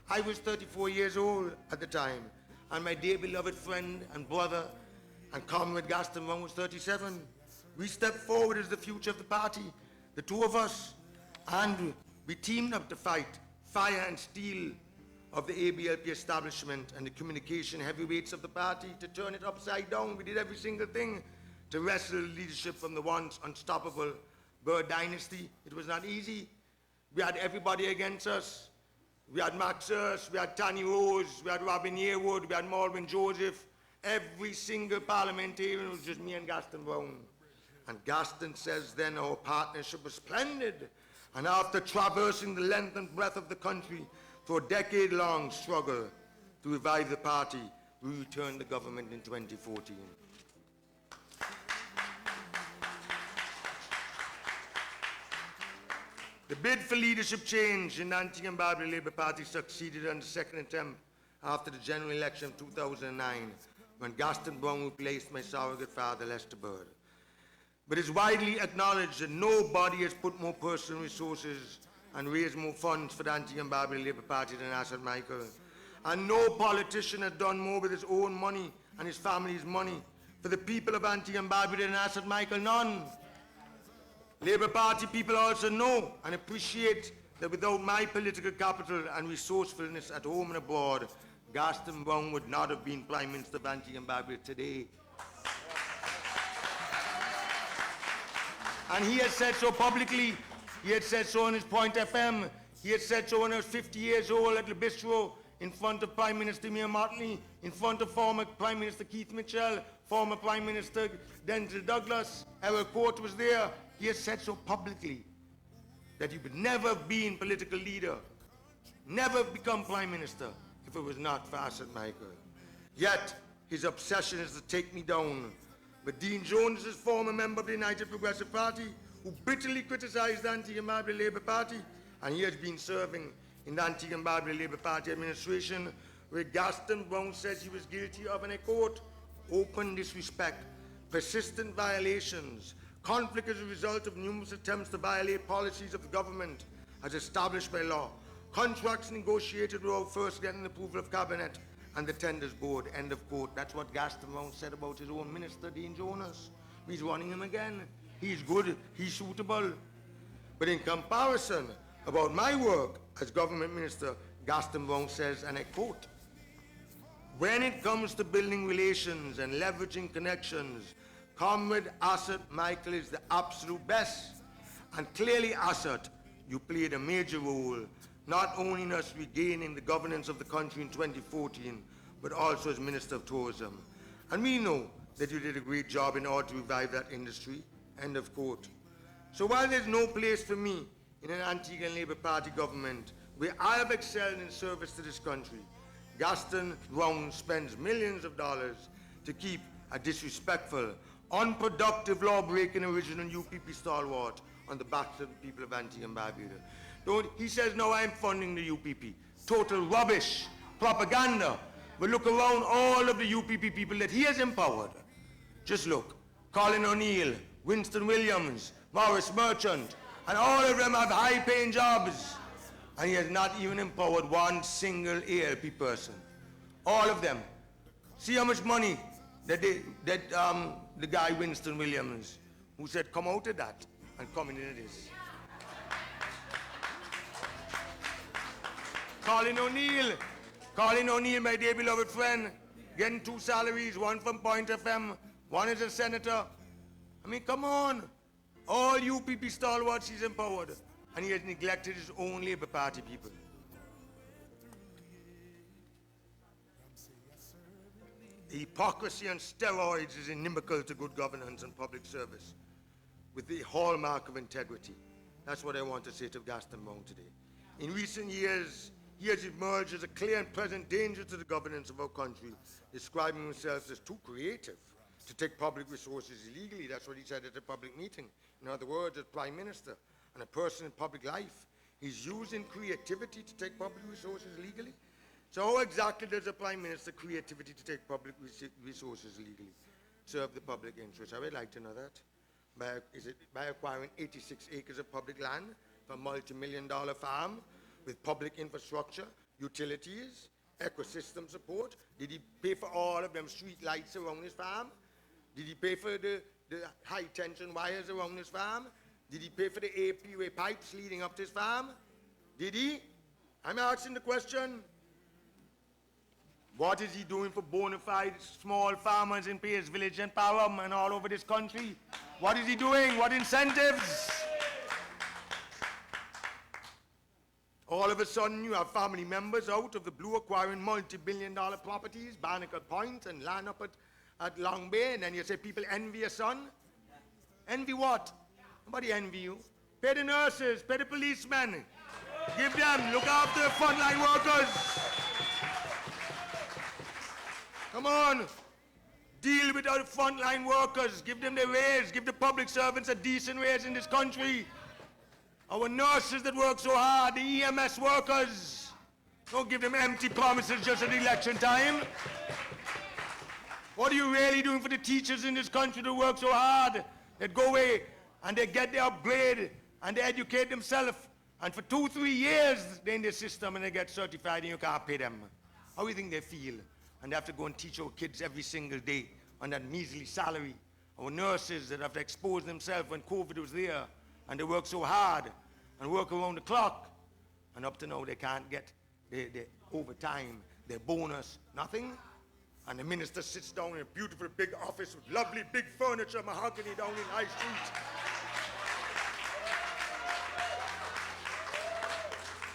I was 34 years old at the time, and my dear beloved friend and brother and comrade Gaston Brown was 37. We stepped forward as the future of the party, the 2 of us, and we teamed up to fight fire and steel of the ABLP establishment and the communication heavyweights of the party to turn it upside down. We did every single thing to wrestle leadership from the once unstoppable Bird dynasty. It was not easy. We had everybody against us. We had Max Hurst, we had Tanny Rose, we had Robin Yearwood, we had Malvin Joseph. Every single parliamentarian was just me and Gaston Brown. And Gaston says then our partnership was splendid. And after traversing the length and breadth of the country through a decade-long struggle to revive the party, we returned the government in 2014. The bid for leadership change in the Antigua and Barbuda Labour Party succeeded on the second attempt after the general election of 2009, when Gaston Brown replaced my surrogate father, Lester Bird. But it's widely acknowledged that nobody has put more personal resources and raised more funds for the Antigua and Barbuda Labour Party than Asset Michael. And no politician has done more with his own money and his family's money for the people of Antigua and Barbuda than Asset Michael. None. Labour Party people also know and appreciate that without my political capital and resourcefulness at home and abroad, Gaston Brown would not have been Prime Minister of Antigua and Barbuda today. And he has said so publicly. He had said so on his Point FM. He had said so when I was 50 years old at the Bistro, in front of Prime Minister Mia Mottley, in front of former Prime Minister Keith Mitchell, former Prime Minister Denzil Douglas. Errol Court was there. He has said so publicly that he would never have been political leader, never become Prime Minister if it was not for Asset Michael. Yet, his obsession is to take me down. But Dean Jones is former member of the United Progressive Party, who bitterly criticized the Antigua and Barbuda Labour Party, and he has been serving in the Antigua and Barbuda Labour Party administration, where Gaston Brown says he was guilty of, and I quote, open disrespect, persistent violations, conflict as a result of numerous attempts to violate policies of the government as established by law, contracts negotiated without first getting approval of Cabinet and the Tenders Board, end of quote. That's what Gaston Brown said about his own minister, Dean Jonas. He's running him again. He's good, he's suitable. But in comparison about my work as government minister, Gaston Brown says, and I quote, when it comes to building relations and leveraging connections, Comrade Asset Michael is the absolute best. And clearly, Asset, you played a major role, not only in us regaining the governance of the country in 2014, but also as Minister of Tourism. And we know that you did a great job in order to revive that industry, end of quote. So while there's no place for me in an Antigua and Labour Party government where I have excelled in service to this country, Gaston Brown spends millions of dollars to keep a disrespectful, unproductive, law-breaking original UPP stalwart on the backs of the people of Antigua and Barbuda. He says, no, I'm funding the UPP. Total rubbish, propaganda. But look around all of the UPP people that he has empowered. Just look. Colin O'Neill, Winston Williams, Maurice Merchant, and all of them have high-paying jobs. And he has not even empowered one single ALP person. All of them. See how much money that the guy Winston Williams, who said, come out of that and come into this. Colin O'Neill, my dear beloved friend, getting 2 salaries, one from Point FM, one as a senator. I mean, come on. All UPP stalwarts he's empowered, and he has neglected his own Labour Party people. The hypocrisy on steroids is inimical to good governance and public service, with the hallmark of integrity. That's what I want to say to Gaston Brown today. In recent years, he has emerged as a clear and present danger to the governance of our country, describing himself as too creative to take public resources illegally. That's what he said at a public meeting. In other words, as Prime Minister and a person in public life, he's using creativity to take public resources legally. So how exactly does a Prime Minister creativity to take public resources legally serve the public interest? I would like to know that. Is it by acquiring 86 acres of public land for a multi-million-dollar farm with public infrastructure, utilities, ecosystem support? Did he pay for all of them street lights around his farm? Did he pay for the high-tension wires around his farm? Did he pay for the APUA pipes leading up to his farm? Did he? I'm asking the question. What is he doing for bona fide small farmers in Pierce Village and Parham and all over this country? What is he doing? What incentives? All of a sudden, you have family members out of the blue acquiring multi-billion-dollar properties, Barnacle Point and land up at Long Bay, and then you say people envy your son? Envy what? Nobody envy you. Pay the nurses, pay the policemen. Give them, look after the frontline workers. Come on. Deal with our frontline workers. Give them their raise. Give the public servants a decent raise in this country. Our nurses that work so hard, the EMS workers. Don't give them empty promises just at election time. What are you really doing for the teachers in this country that work so hard, that go away and they get their upgrade and they educate themselves, and for 2-3 years they're in the system and they get certified and you can't pay them? How do you think they feel? And they have to go and teach our kids every single day on that measly salary. Our nurses that have to expose themselves when COVID was there, and they work so hard and work around the clock, and up to now they can't get their overtime, their bonus, nothing. And the minister sits down in a beautiful big office with lovely big furniture, mahogany down in High Street.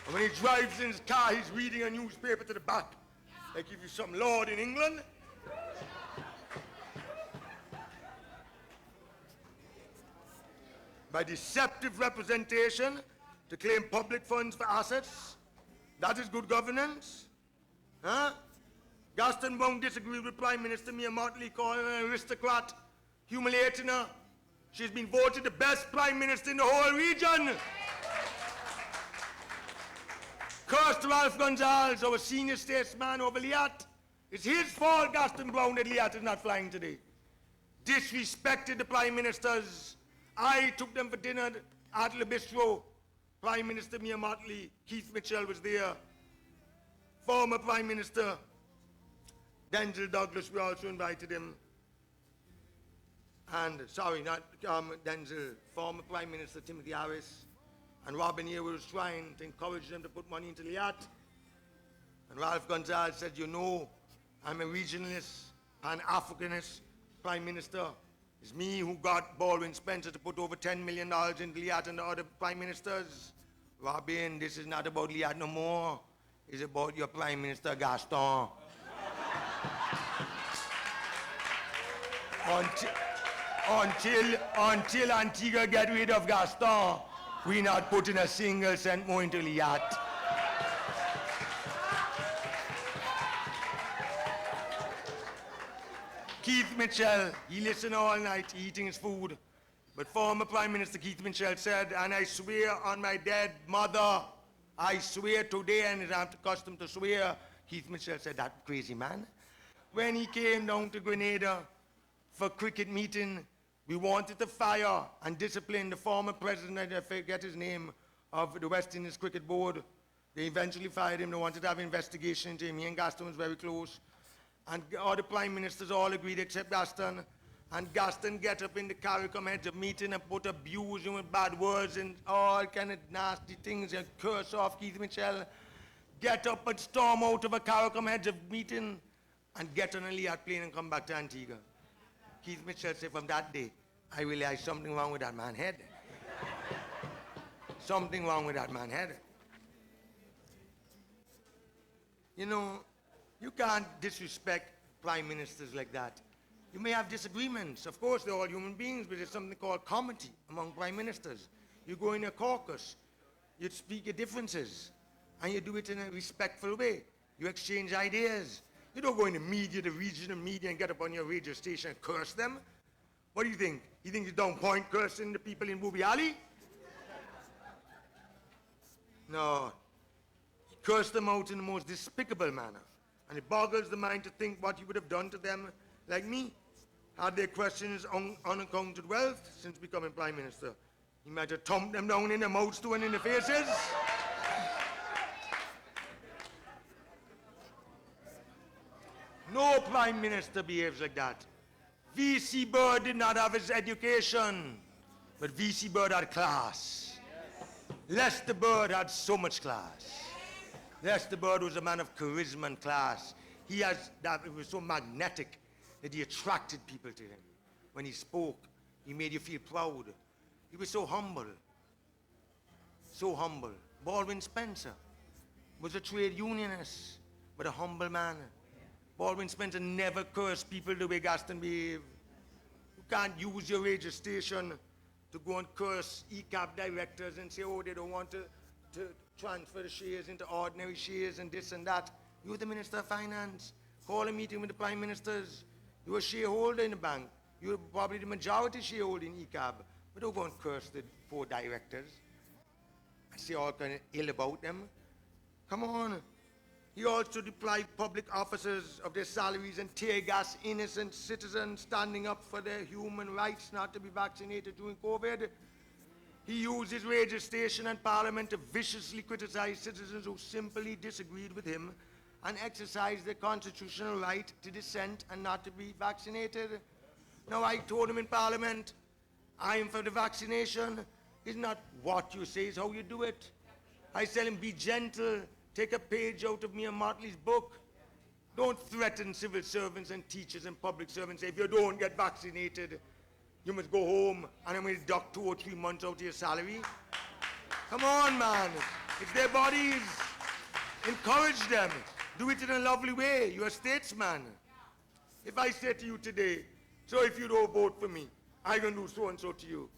And when he drives in his car, he's reading a newspaper to the back. They give you some lord in England. By deceptive representation to claim public funds for assets, that is good governance? Huh? Gaston Brown disagreed with Prime Minister Mia Mottley, calling her an aristocrat, humiliating her. She's been voted the best Prime Minister in the whole region. Cursed Ralph Gonsalves, our senior statesman over Liat. It's his fault, Gaston Brown, that Liat is not flying today. Disrespected the Prime Ministers. I took them for dinner at Le Bistro. Prime Minister Mia Mottley, Keith Mitchell was there. Former Prime Minister Denzil Douglas, we also invited him. And, sorry, not Denzil, former Prime Minister Timothy Harris. And Robin here was trying to encourage them to put money into Liat. And Ralph Gonsalves said, you know, I'm a regionalist, Pan-Africanist Prime Minister. It's me who got Baldwin Spencer to put over $10 million into Liat and the other Prime Ministers. Robin, this is not about Liat no more. It's about your Prime Minister, Gaston. Until Antigua get rid of Gaston, we not putting a single cent more into Liat. Keith Mitchell, he listened all night, eating his food. But former Prime Minister Keith Mitchell said, and I swear on my dead mother, I swear today, and I'm accustomed to swear, Keith Mitchell said, that crazy man. When he came down to Grenada for cricket meeting, we wanted to fire and discipline the former president, I forget his name, of the West Indies Cricket Board. They eventually fired him. They wanted to have an investigation into him. He and Gaston was very close. And all the prime ministers all agreed except Gaston. And Gaston get up in the CARICOM heads of meeting and put abuse him with bad words and all kind of nasty things and curse off Keith Mitchell. Get up and storm out of a CARICOM heads of meeting and get on a Liat plane and come back to Antigua. Keith Mitchell said, from that day, I realized something wrong with that man's head. Something wrong with that man's head. You know, you can't disrespect prime ministers like that. You may have disagreements. Of course, they're all human beings, but there's something called comity among prime ministers. You go in a caucus, you speak your differences, And you do it in a respectful way. You exchange ideas. You don't go in the media, the regional media, and get up on your radio station and curse them. What do you think? You think you don't point cursing the people in Booby Alley? No. He cursed them out in the most despicable manner. And it boggles the mind to think what he would have done to them like me. Had they questioned his unaccounted wealth since becoming Prime Minister, he might have thumped them down in their mouths too and in their faces. No Prime Minister behaves like that. V.C. Bird did not have his education, but V.C. Bird had class. Lester Bird had so much class. Lester Bird was a man of charisma and class. He was so magnetic that he attracted people to him. When he spoke, he made you feel proud. He was so humble. So humble. Baldwin Spencer was a trade unionist, but a humble man. Baldwin Spencer never cursed people the way Gaston behaved. You can't use your radio station to go and curse ECAP directors and say, oh, they don't want to transfer the shares into ordinary shares and this and that. You're the Minister of Finance. Call a meeting with the Prime Ministers. You're a shareholder in the bank. You're probably the majority shareholder in ECAB. But don't go and curse the poor directors and say all kind of ill about them. Come on. He also deprived public officers of their salaries and tear gas innocent citizens standing up for their human rights not to be vaccinated during COVID. He used his radio station and parliament to viciously criticize citizens who simply disagreed with him and exercised their constitutional right to dissent and not to be vaccinated. Now, I told him in parliament, I am for the vaccination. It's not what you say, it's how you do it. I tell him, be gentle. Take a page out of Mia Motley's book. Don't threaten civil servants and teachers and public servants. Say, if you don't get vaccinated, you must go home and I'm going to dock 2 or 3 months out of your salary. Come on, man. It's their bodies. Encourage them. Do it in a lovely way. You're a statesman. If I say to you today, so if you don't vote for me, I'm going to do so-and-so to you.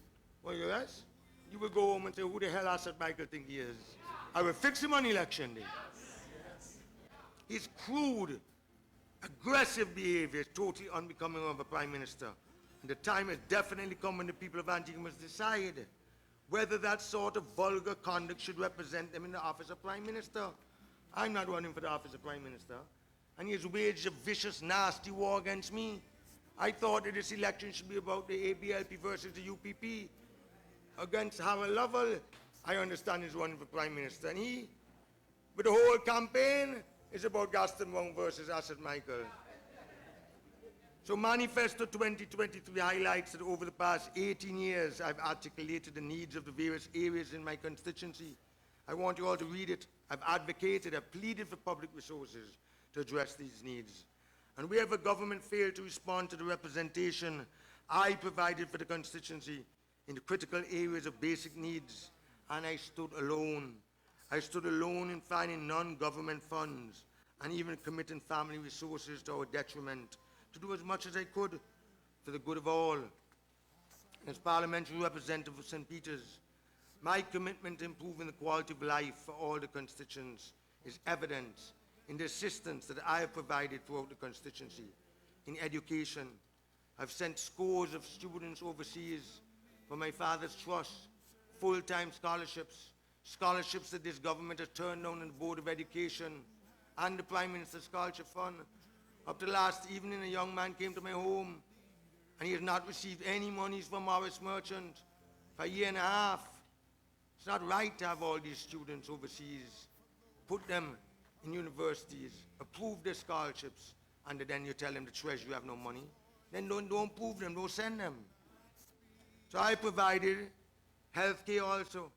Well, yes? You will go home and say, who the hell Asset Michael think he is? I will fix him on election day. His crude, aggressive behavior is totally unbecoming of a Prime Minister. And the time has definitely come when the people of Antigua must decide whether that sort of vulgar conduct should represent them in the office of Prime Minister. I'm not running for the office of Prime Minister. And he has waged a vicious, nasty war against me. I thought that this election should be about the ABLP versus the UPP. Against Harold Lovell, I understand he's running for Prime Minister. And he, with the whole campaign, is about Gaston Wong versus Asset Michael. So Manifesto 2023 highlights that over the past 18 years, I've articulated the needs of the various areas in my constituency. I want you all to read it. I've advocated, I've pleaded for public resources to address these needs. And wherever government failed to respond to the representation I provided for the constituency in the critical areas of basic needs, and I stood alone. I stood alone in finding non-government funds and even committing family resources to our detriment to do as much as I could for the good of all. As parliamentary representative of St. Peter's, my commitment to improving the quality of life for all the constituents is evident in the assistance that I have provided throughout the constituency. In education, I've sent scores of students overseas for my father's trust, full-time scholarships, scholarships that this government has turned down in the Board of Education and the Prime Minister's Scholarship Fund. Up to last evening, a young man came to my home and he has not received any monies from Morris Merchant for a year and a half. It's not right to have all these students overseas, put them in universities, approve their scholarships, and then you tell them the Treasury have no money. Then don't approve them, don't send them. So I provided healthcare also.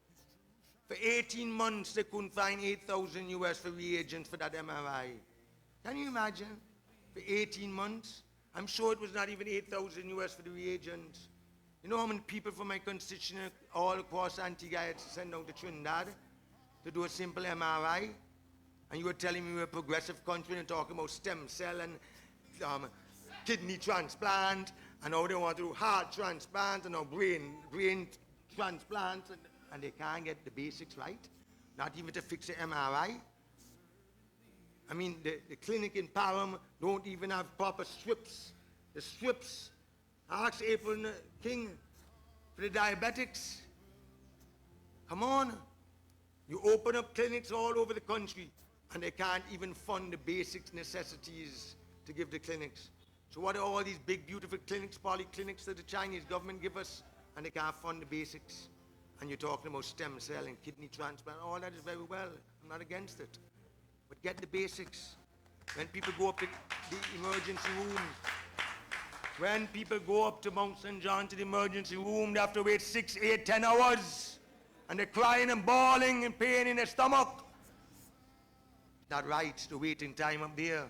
For 18 months, they couldn't find 8,000 US for reagents for that MRI. Can you imagine? For 18 months? I'm sure it was not even 8,000 US for the reagents. You know how many people from my constituency all across Antigua had to send down to Trinidad to do a simple MRI? And you were telling me we're a progressive country and talking about stem cell and kidney transplant, and now they want to do heart transplant and now brain transplants, and they can't get the basics right. not even to fix an MRI. I mean, the clinic in Parham don't even have proper strips. The strips, ask April King for the diabetics. Come on. You open up clinics all over the country and they can't even fund the basic necessities to give the clinics. So what are all these big, beautiful clinics, polyclinics that the Chinese government give us and they can't fund the basics? And you're talking about stem cell and kidney transplant. All that is very well. I'm not against it. But get the basics. When people go up to the emergency room, when people go up to Mount St. John to the emergency room, they have to wait 6, 8, 10 hours. And they're crying and bawling in pain in their stomach. Not right, the waiting time up there.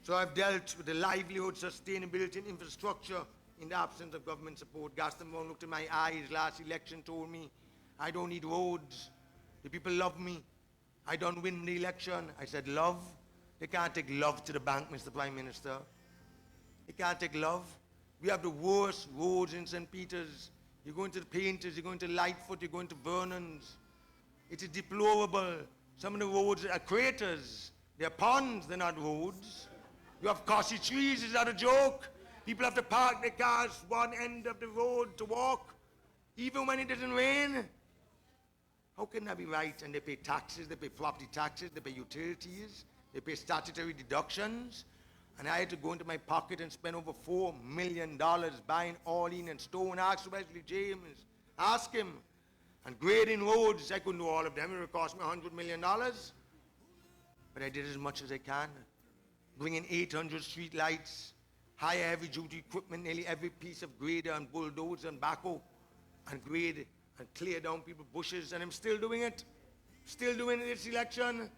So I've dealt with the livelihood, sustainability, and infrastructure in the absence of government support. Gaston Brown looked in my eyes last election, told me, I don't need roads. The people love me. I don't win the election. I said, love? They can't take love to the bank, Mr. Prime Minister. They can't take love. We have the worst roads in St. Peter's. You're going to the Painters, you're going to Lightfoot, you're going to Vernon's. It is deplorable. Some of the roads are craters. They're ponds, they're not roads. You have costly trees, is that a joke? People have to park their cars one end of the road to walk, even when it doesn't rain. How can that be right? And they pay taxes, they pay property taxes, they pay utilities, they pay statutory deductions. And I had to go into my pocket and spend over $4 million buying Orlean and stone. Ask Wesley James, ask him. And grading roads, I couldn't do all of them. It would cost me $100 million. But I did as much as I can. Bringing 800 street lights, high heavy duty equipment, nearly every piece of grader and bulldozer and backhoe, and grade and clear down people's bushes, and I'm still doing it. Still doing it this election.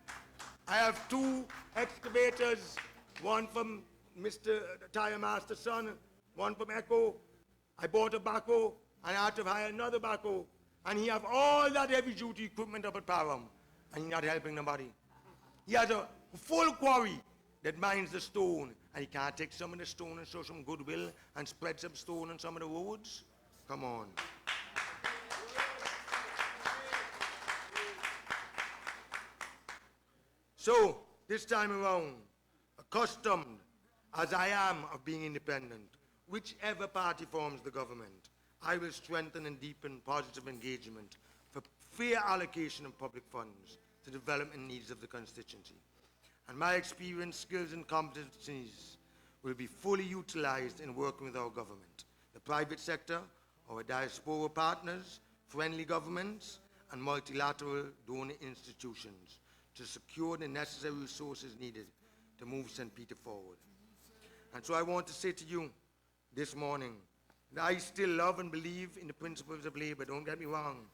I have 2 excavators, one from Mr. Tire Master's son, one from Echo. I bought a backhoe, and I had to hire another backhoe. And he have all that heavy duty equipment up at Parham, and he's not helping nobody. He has a full quarry that mines the stone, and he can't take some of the stone and show some goodwill and spread some stone on some of the roads? Come on. So, this time around, accustomed as I am of being independent, whichever party forms the government, I will strengthen and deepen positive engagement for fair allocation of public funds to development needs of the constituency. And my experience, skills, and competencies will be fully utilized in working with our government, the private sector, our diaspora partners, friendly governments, and multilateral donor institutions to secure the necessary resources needed to move St. Peter forward. And so I want to say to you this morning that I still love and believe in the principles of labor, don't get me wrong.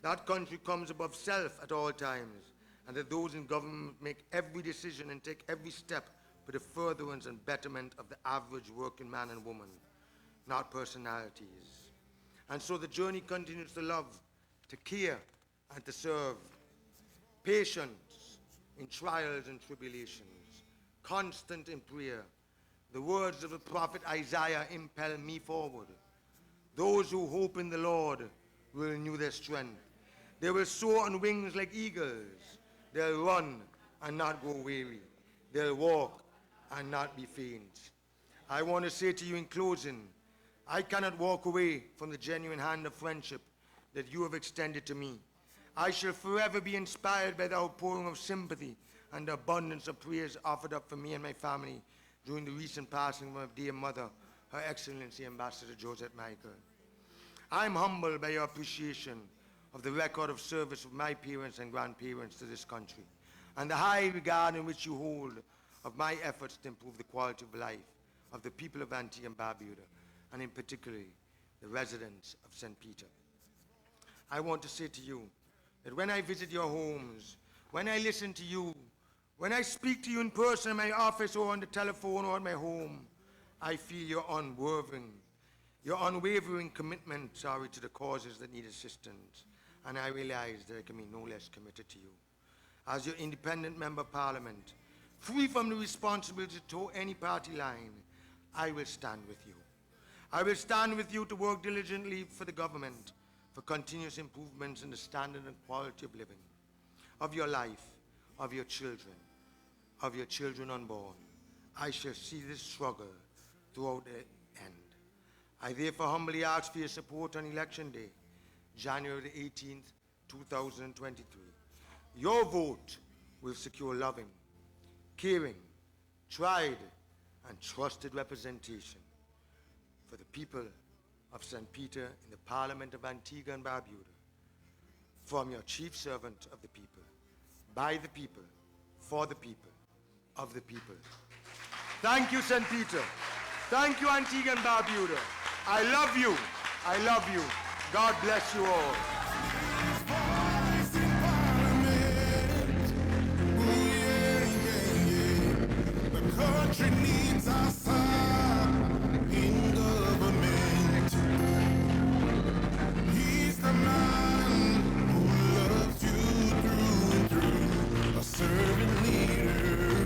That country comes above self at all times, and that those in government make every decision and take every step for the furtherance and betterment of the average working man and woman, not personalities. And so the journey continues to love, to care, and to serve. Patience in trials and tribulations, constant in prayer. The words of the prophet Isaiah impel me forward. Those who hope in the Lord will renew their strength. They will soar on wings like eagles. They'll run and not go weary. They'll walk and not be faint. I want to say to you in closing, I cannot walk away from the genuine hand of friendship that you have extended to me. I shall forever be inspired by the outpouring of sympathy and the abundance of prayers offered up for me and my family during the recent passing of my dear mother, Her Excellency Ambassador Josette Michael. I'm humbled by your appreciation of the record of service of my parents and grandparents to this country, and the high regard in which you hold of my efforts to improve the quality of life of the people of Antigua and Barbuda, and in particular, the residents of St. Peter. I want to say to you that when I visit your homes, when I listen to you, when I speak to you in person in my office or on the telephone or at my home, I feel your unwavering commitment, to the causes that need assistance. And I realize that I can be no less committed to you. As your independent member of parliament, free from the responsibility to toe any party line, I will stand with you. I will stand with you to work diligently for the government, for continuous improvements in the standard and quality of living, of your life, of your children unborn. I shall see this struggle throughout the end. I therefore humbly ask for your support on Election Day, January the 18th, 2023. Your vote will secure loving, caring, tried, and trusted representation for the people of St. Peter in the Parliament of Antigua and Barbuda, from your chief servant of the people, by the people, for the people, of the people. Thank you, St. Peter. Thank you, Antigua and Barbuda. I love you. I love you. God bless you all. Voice in Parliament. Ooh, yeah. The country needs a son in government. He's the man who loves you through and through, a servant leader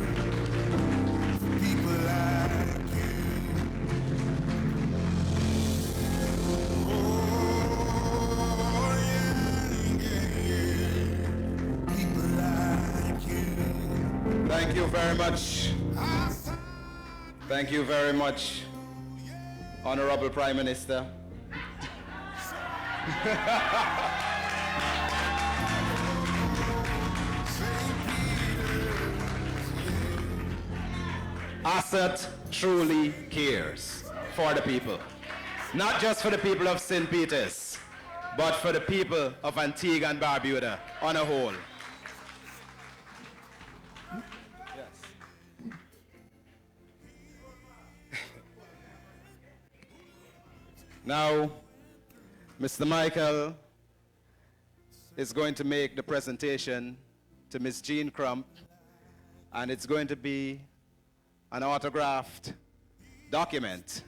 for people like you. Oh, yeah. People like you. Thank you very much. I saw Thank you very much, Honorable Prime Minister. Asset truly cares for the people. Not just for the people of St. Peter's, but for the people of Antigua and Barbuda on a whole. Now, Mr. Michael is going to make the presentation to Ms. Jean Crump, and it's going to be an autographed document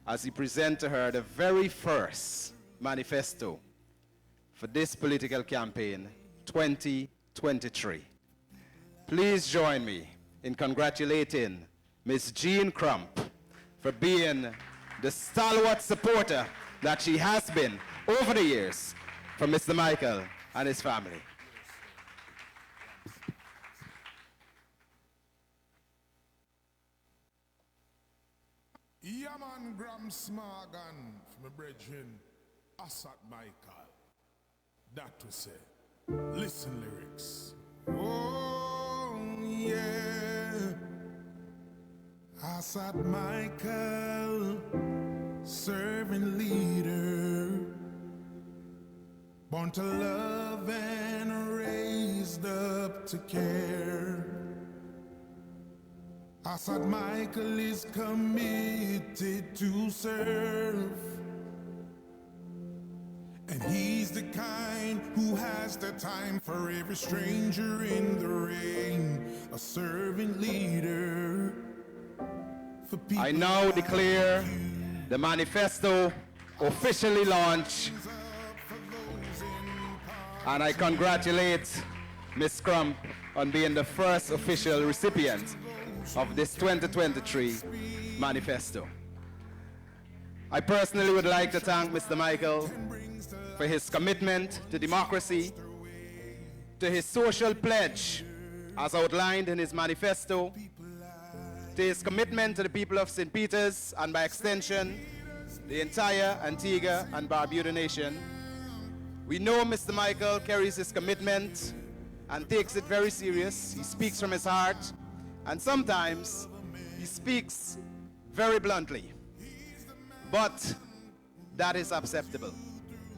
as he presents to her the very first manifesto for this political campaign, 2023. Please join me in congratulating Ms. Jean Crump for being the stalwart supporter that she has been over the years for Mr. Michael and his family. Yaman Gram Smagan from my brethren, Asat Michael. That was say, listen lyrics. Oh, yeah. Asat Michael, servant leader, born to love and raised up to care. Asad Michael is committed to serve, and he's the kind who has the time for every stranger in the rain, a servant leader for people. I now declare the manifesto officially launched, and I congratulate Ms. Crump on being the first official recipient of this 2023 manifesto. I personally would like to thank Mr. Michael for his commitment to democracy, to his social pledge as outlined in his manifesto, to his commitment to the people of St. Peter's and by extension, the entire Antigua and Barbuda nation. We know Mr. Michael carries his commitment and takes it very serious. He speaks from his heart, and sometimes he speaks very bluntly. But that is acceptable.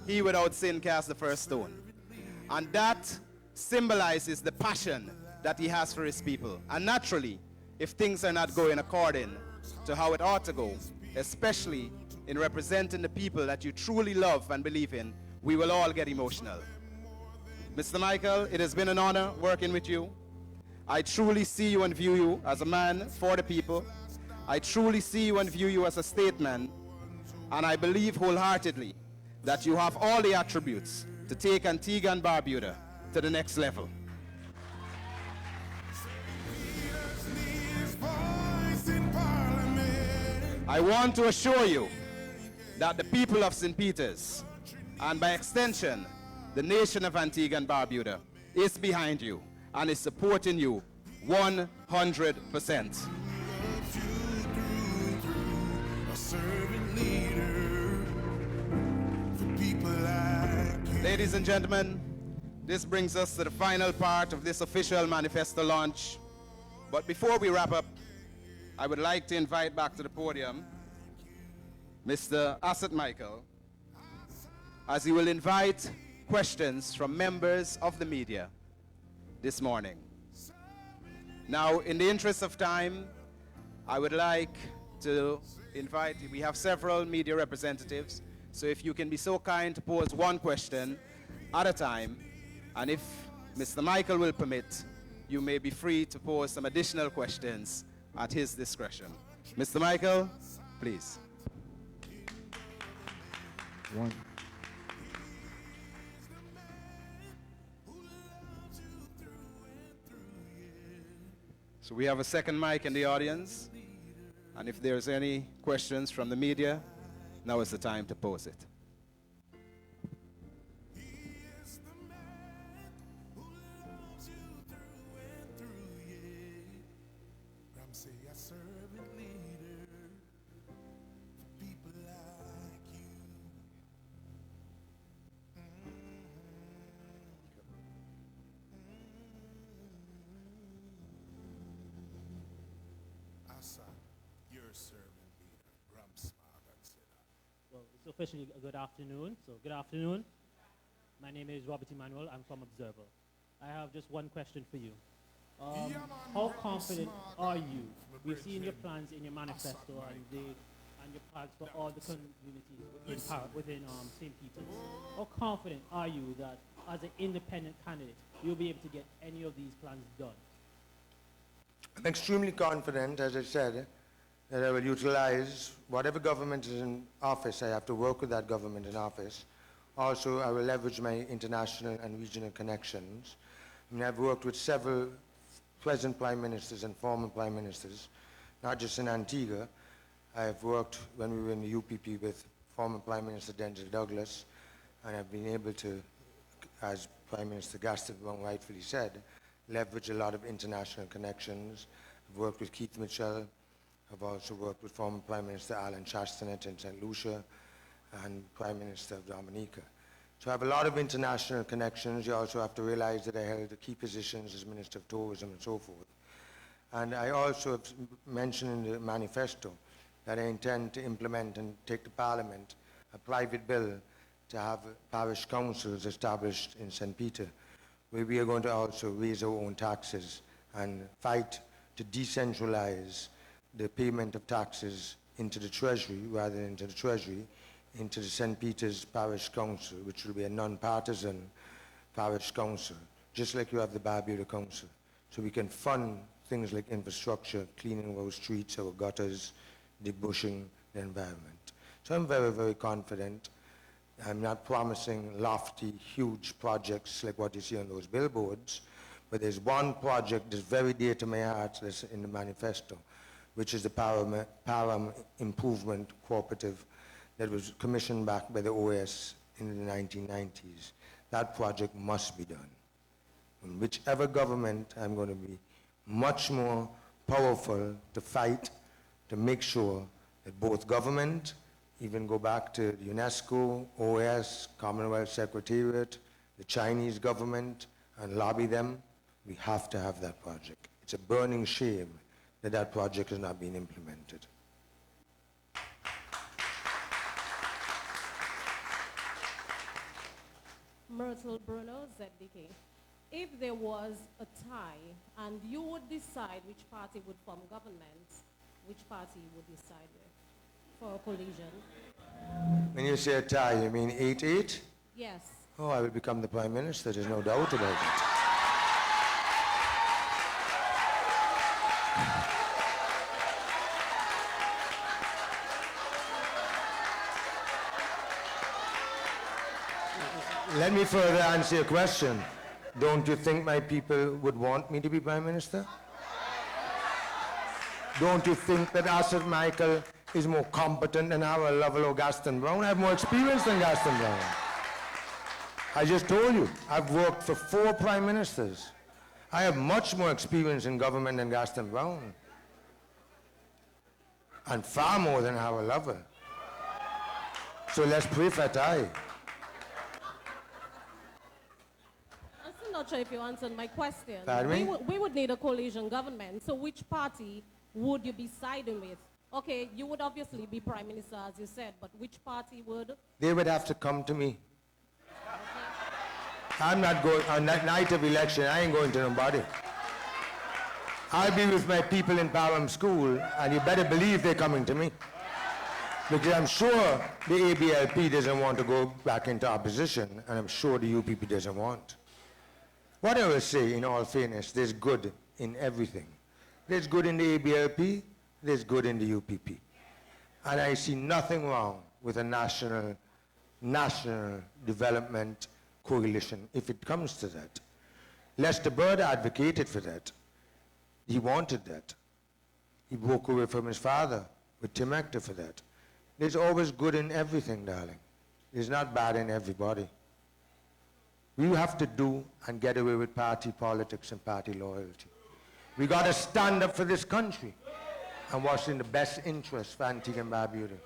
He without sin cast the first stone. And that symbolizes the passion that he has for his people. And naturally, if things are not going according to how it ought to go, especially in representing the people that you truly love and believe in, we will all get emotional. Mr. Michael, it has been an honor working with you. I truly see you and view you as a man for the people. I truly see you and view you as a statesman. And I believe wholeheartedly that you have all the attributes to take Antigua and Barbuda to the next level. I want to assure you that the people of St. Peter's and by extension, the nation of Antigua and Barbuda is behind you and is supporting you 100%. A servant leader for people like you. Ladies and gentlemen, this brings us to the final part of this official manifesto launch. But before we wrap up, I would like to invite back to the podium Mr. Asset Michael, as he will invite questions from members of the media this morning. Now, in the interest of time, I would like to invite, we have several media representatives, so if you can be so kind to pose one question at a time, and if Mr. Michael will permit, you may be free to pose some additional questions at his discretion. Mr. Michael, please. One. So we have a second mic in the audience, and if there's any questions from the media, now is the time to pose it. Say a servant leader for people like you. Asa, your servant leader, Ramsma Gansela. Well, it's officially a good afternoon. So, good afternoon. My name is Robert Emmanuel. I'm from Observer. I have just one question for you. How confident are you? We've seen your plans in your manifesto and your plans for all the communities within St. Peter's. How confident are you that as an independent candidate, you'll be able to get any of these plans done? I'm extremely confident, as I said, that I will utilize whatever government is in office. I have to work with that government in office. Also, I will leverage my international and regional connections. I mean, I've worked with several present prime ministers and former prime ministers, not just in Antigua. I've worked when we were in the UPP with former Prime Minister Denzil Douglas, and I've been able to, as Prime Minister Gaston Brown rightfully said, leverage a lot of international connections. I've worked with Keith Mitchell. I've also worked with former Prime Minister Alan Chastanet in St. Lucia and Prime Minister of Dominica. So I have a lot of international connections. You also have to realize that I held the key positions as Minister of Tourism and so forth. And I also have mentioned in the manifesto that I intend to implement and take to Parliament a private bill to have parish councils established in St. Peter, where we are going to also raise our own taxes and fight to decentralize the payment of taxes into the Treasury, rather than into the Treasury, into the St. Peter's Parish Council, which will be a non-partisan parish council, just like you have the Barbuda Council. So we can fund things like infrastructure, cleaning our streets, our gutters, the bushing, the environment. So I'm very, very confident. I'm not promising lofty, huge projects like what you see on those billboards, but there's one project that's very dear to my heart that's in the manifesto, which is the Param Improvement Cooperative that was commissioned back by the OS in the 1990s. That project must be done. And whichever government, I'm going to be much more powerful to fight to make sure that both government, even go back to the UNESCO, OS, Commonwealth Secretariat, the Chinese government, and lobby them, we have to have that project. It's a burning shame that that project has not been implemented. Myrtle Bruno, ZDK. If there was a tie and you would decide which party would form government, which party would you side with for a collision? When you say a tie, you mean 8-8? Yes. Oh, I will become the Prime Minister, there's no doubt about it. Let me further answer your question. Don't you think my people would want me to be Prime Minister? Don't you think that Asad Michael is more competent than our Lovell or Gaston Brown? I have more experience than Gaston Brown. I just told you, I've worked for 4 prime ministers. I have much more experience in government than Gaston Brown. And far more than our lover. So let's pray for that. I'm still not sure if you answered my question. Pardon me? We would need a coalition government. So which party would you be siding with? Okay, you would obviously be prime minister, as you said, but which party would? They would have to come to me. I'm not going, on that night of election, I ain't going to nobody. I'll be with my people in Parham School, and you better believe they're coming to me. Because I'm sure the ABLP doesn't want to go back into opposition, and I'm sure the UPP doesn't want. What I will say, in all fairness, there's good in everything. There's good in the ABLP, there's good in the UPP. And I see nothing wrong with a national development coalition if it comes to that. Lester Bird advocated for that. He wanted that. He broke away from his father with Tim Hector for that. There's always good in everything, darling. There's not bad in everybody. We have to do and get away with party politics and party loyalty. We got to stand up for this country and what's in the best interest for Antigua and Barbuda.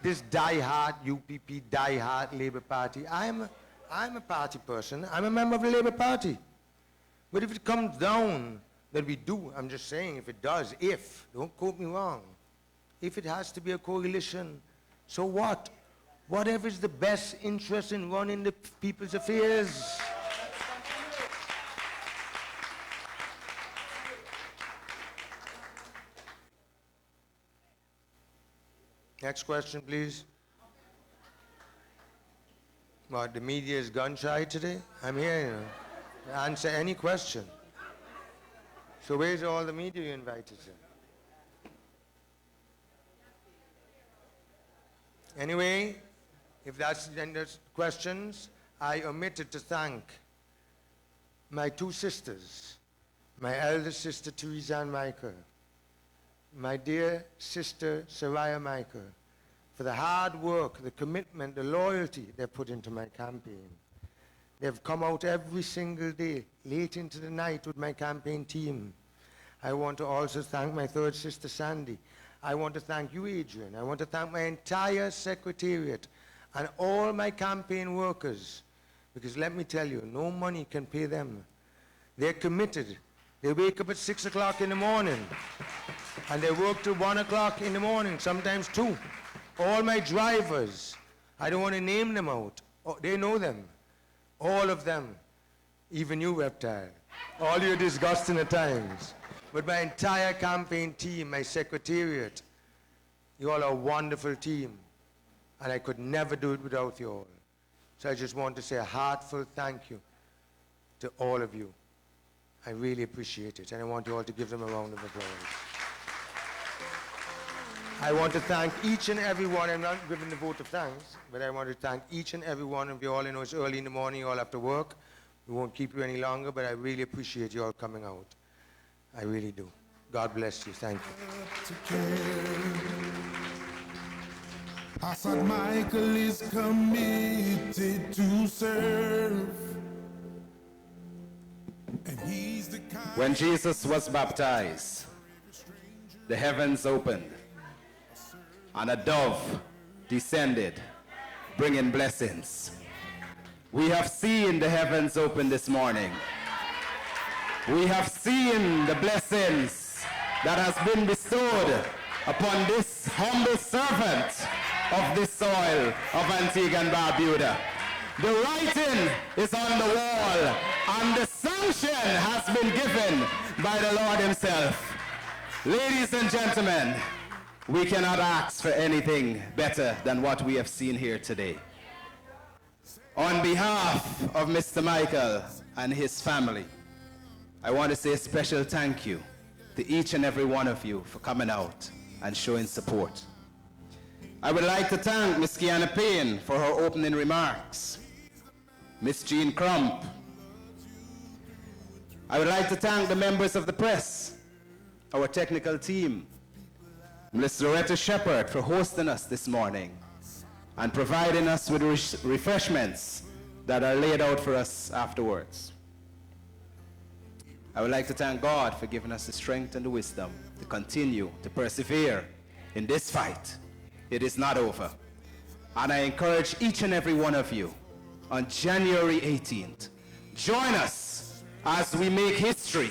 This die-hard UPP, die-hard Labour Party, I'm a party person. I'm a member of the Labour Party. But if it comes down that we do, I'm just saying, if it does, don't quote me wrong, if it has to be a coalition, so what? Whatever is the best interest in running the people's affairs. Next question, please. What, the media is gun shy today? I'm here, you know, to answer any question. So where's all the media you invited to? Anyway, if that's the end of questions, I omitted to thank my 2 sisters, my elder sister Teresa Ann Michael, my dear sister Soraya Michael, for the hard work, the commitment, the loyalty they put into my campaign. They've come out every single day, late into the night with my campaign team. I want to also thank my 3rd sister Sandy. I want to thank you, Adrian. I want to thank my entire secretariat and all my campaign workers, because let me tell you, no money can pay them. They're committed. They wake up at 6 o'clock in the morning, and they work till 1 o'clock in the morning, sometimes 2. All my drivers, I don't want to name them out. Oh, they know them. All of them. Even you, Reptile. All your disgusting at times. But my entire campaign team, my secretariat, you all are a wonderful team. And I could never do it without you all. So I just want to say a heartfelt thank you to all of you. I really appreciate it. And I want you all to give them a round of applause. I want to thank each and every one. I'm not giving the vote of thanks, but I want to thank each and every one of you all. I know it's early in the morning, you all have to work. We won't keep you any longer, but I really appreciate you all coming out. I really do. God bless you. Thank you. Assad Michael is committed to serve. And he's the kind. When Jesus was baptized, the heavens opened, and a dove descended, bringing blessings. We have seen the heavens open this morning. We have seen the blessings that has been bestowed upon this humble servant of this soil of Antigua and Barbuda. The writing is on the wall, and the sanction has been given by the Lord himself. Ladies and gentlemen, we cannot ask for anything better than what we have seen here today. On behalf of Mr. Michael and his family, I want to say a special thank you to each and every one of you for coming out and showing support. I would like to thank Ms. Kiana Payne for her opening remarks, Ms. Jean Crump. I would like to thank the members of the press, our technical team, Ms. Loretta Shepherd for hosting us this morning and providing us with refreshments that are laid out for us afterwards. I would like to thank God for giving us the strength and the wisdom to continue to persevere in this fight. It is not over. And I encourage each and every one of you on January 18th, join us as we make history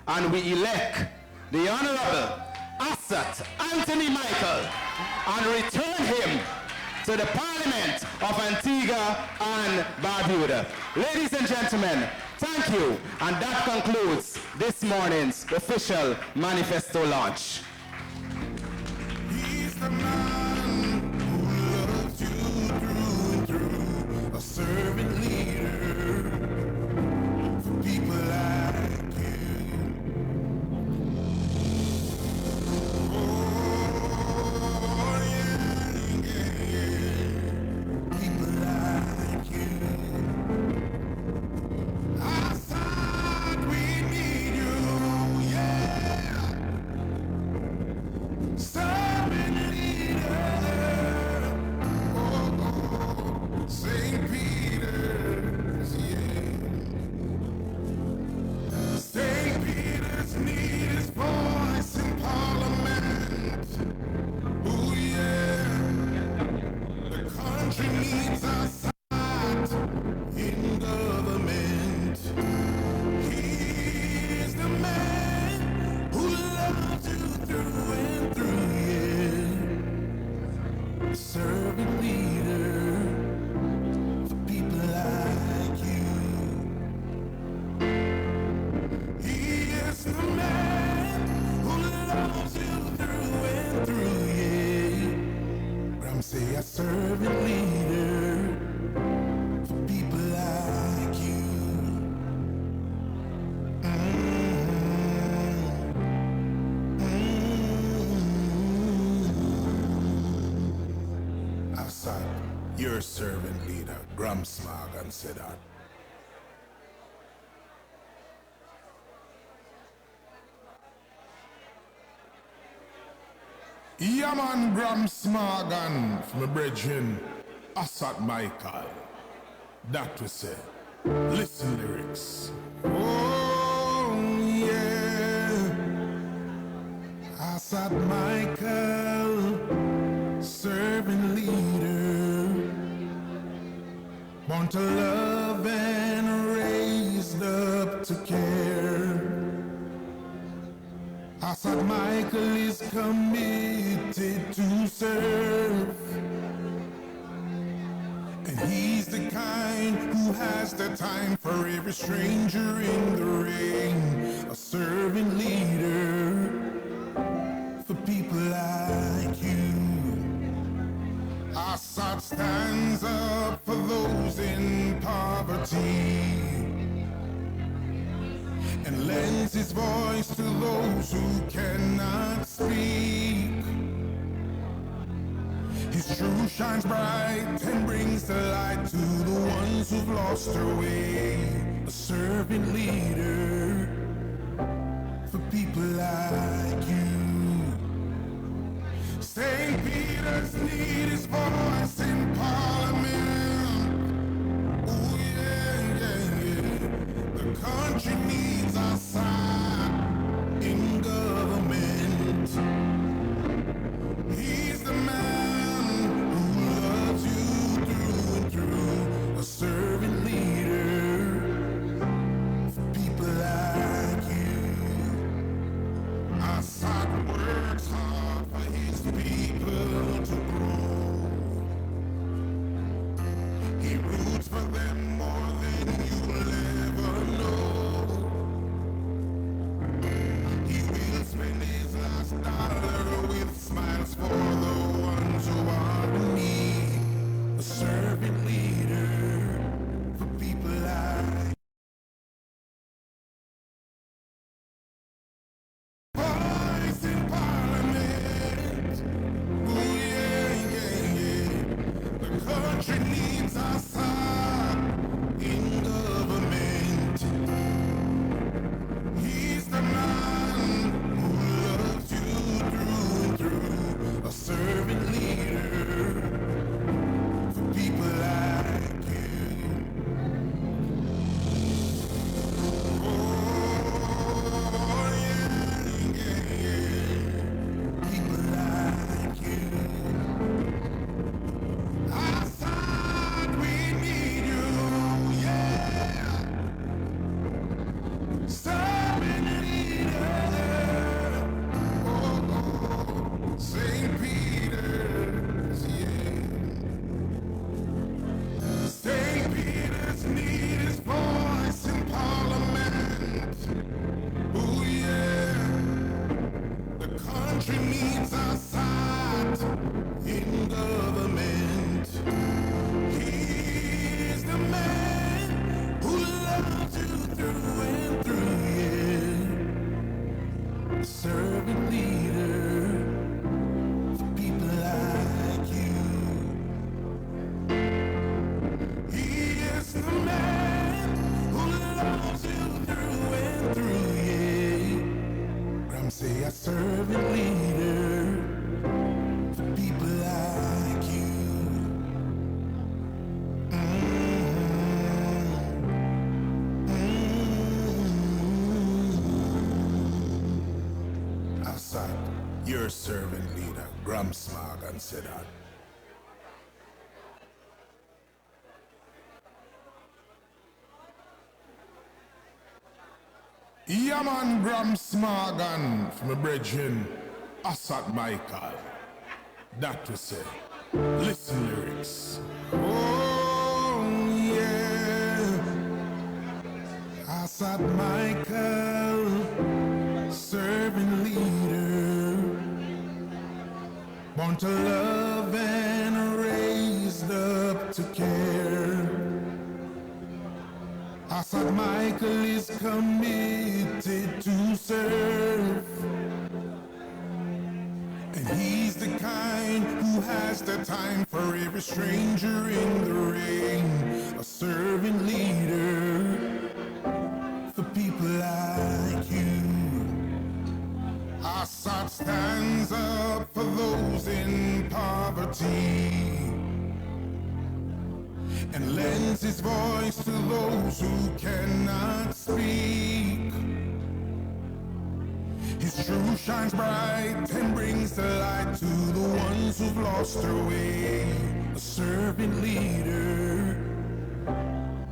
and we elect the Honorable Assat Anthony Michael and return him to the Parliament of Antigua and Barbuda. Ladies and gentlemen, thank you, and that concludes this morning's official manifesto launch. He's the man who loves you through and through, a servant leader for people like you. Oh, yeah, yeah, yeah. People like you. I thought we need you, yeah. Servant leader, oh, St. Peter's, yeah. St. Peter's need his voice in Parliament, oh yeah. The country needs a sight in government. He's the man who loves you through and through, yeah. Servant leader for people like you. He is the man who loves you through and through, yeah. But I'm saying a servant leader for people like you. Assad, your servant leader, Grumsmag and Sedat. Yaman Grumsmagan from the brethren, Assad Michael. That we say. Listen lyrics. Oh yeah. Assad Michael, servant leader, born to love and raised up to care. Assad Michael is committed to serve, and he's the kind who has the time for every stranger in the rain. A servant leader for people like you. Assad stands up for those in poverty and lends his voice to those who cannot speak. His truth shines bright and brings the light to the ones who've lost their way. A servant leader for people like you. St. Peter's need his voice in Parliament. Oh yeah, yeah, yeah. The country needs a sign in government. He's the man who loves you through and through. A servant leader for people like you. Assad works hard for his people to grow. He roots for them more than you'll ever know. He will spend his last dollar with smiles for the ones who are in need. A servant leader for people like voice in Parliament. Oh yeah, yeah, yeah. The country needs a son in government. He's the man who loves you through and through. A servant leader for people like you. servant leader, Gram Smagan, said that. Yeah, man, Gram Smagan from the brethren, Asad Michael. That was it. Listen lyrics. Oh, yeah. Asad Michael, servant leader, born to love and raised up to care. Asad Michael is committed to serve, and he's the kind who has the time for every stranger in the rain. A servant leader for people like you. Assad stands up for those in poverty and lends his voice to those who cannot speak. His truth shines bright and brings the light to the ones who've lost their way. A servant leader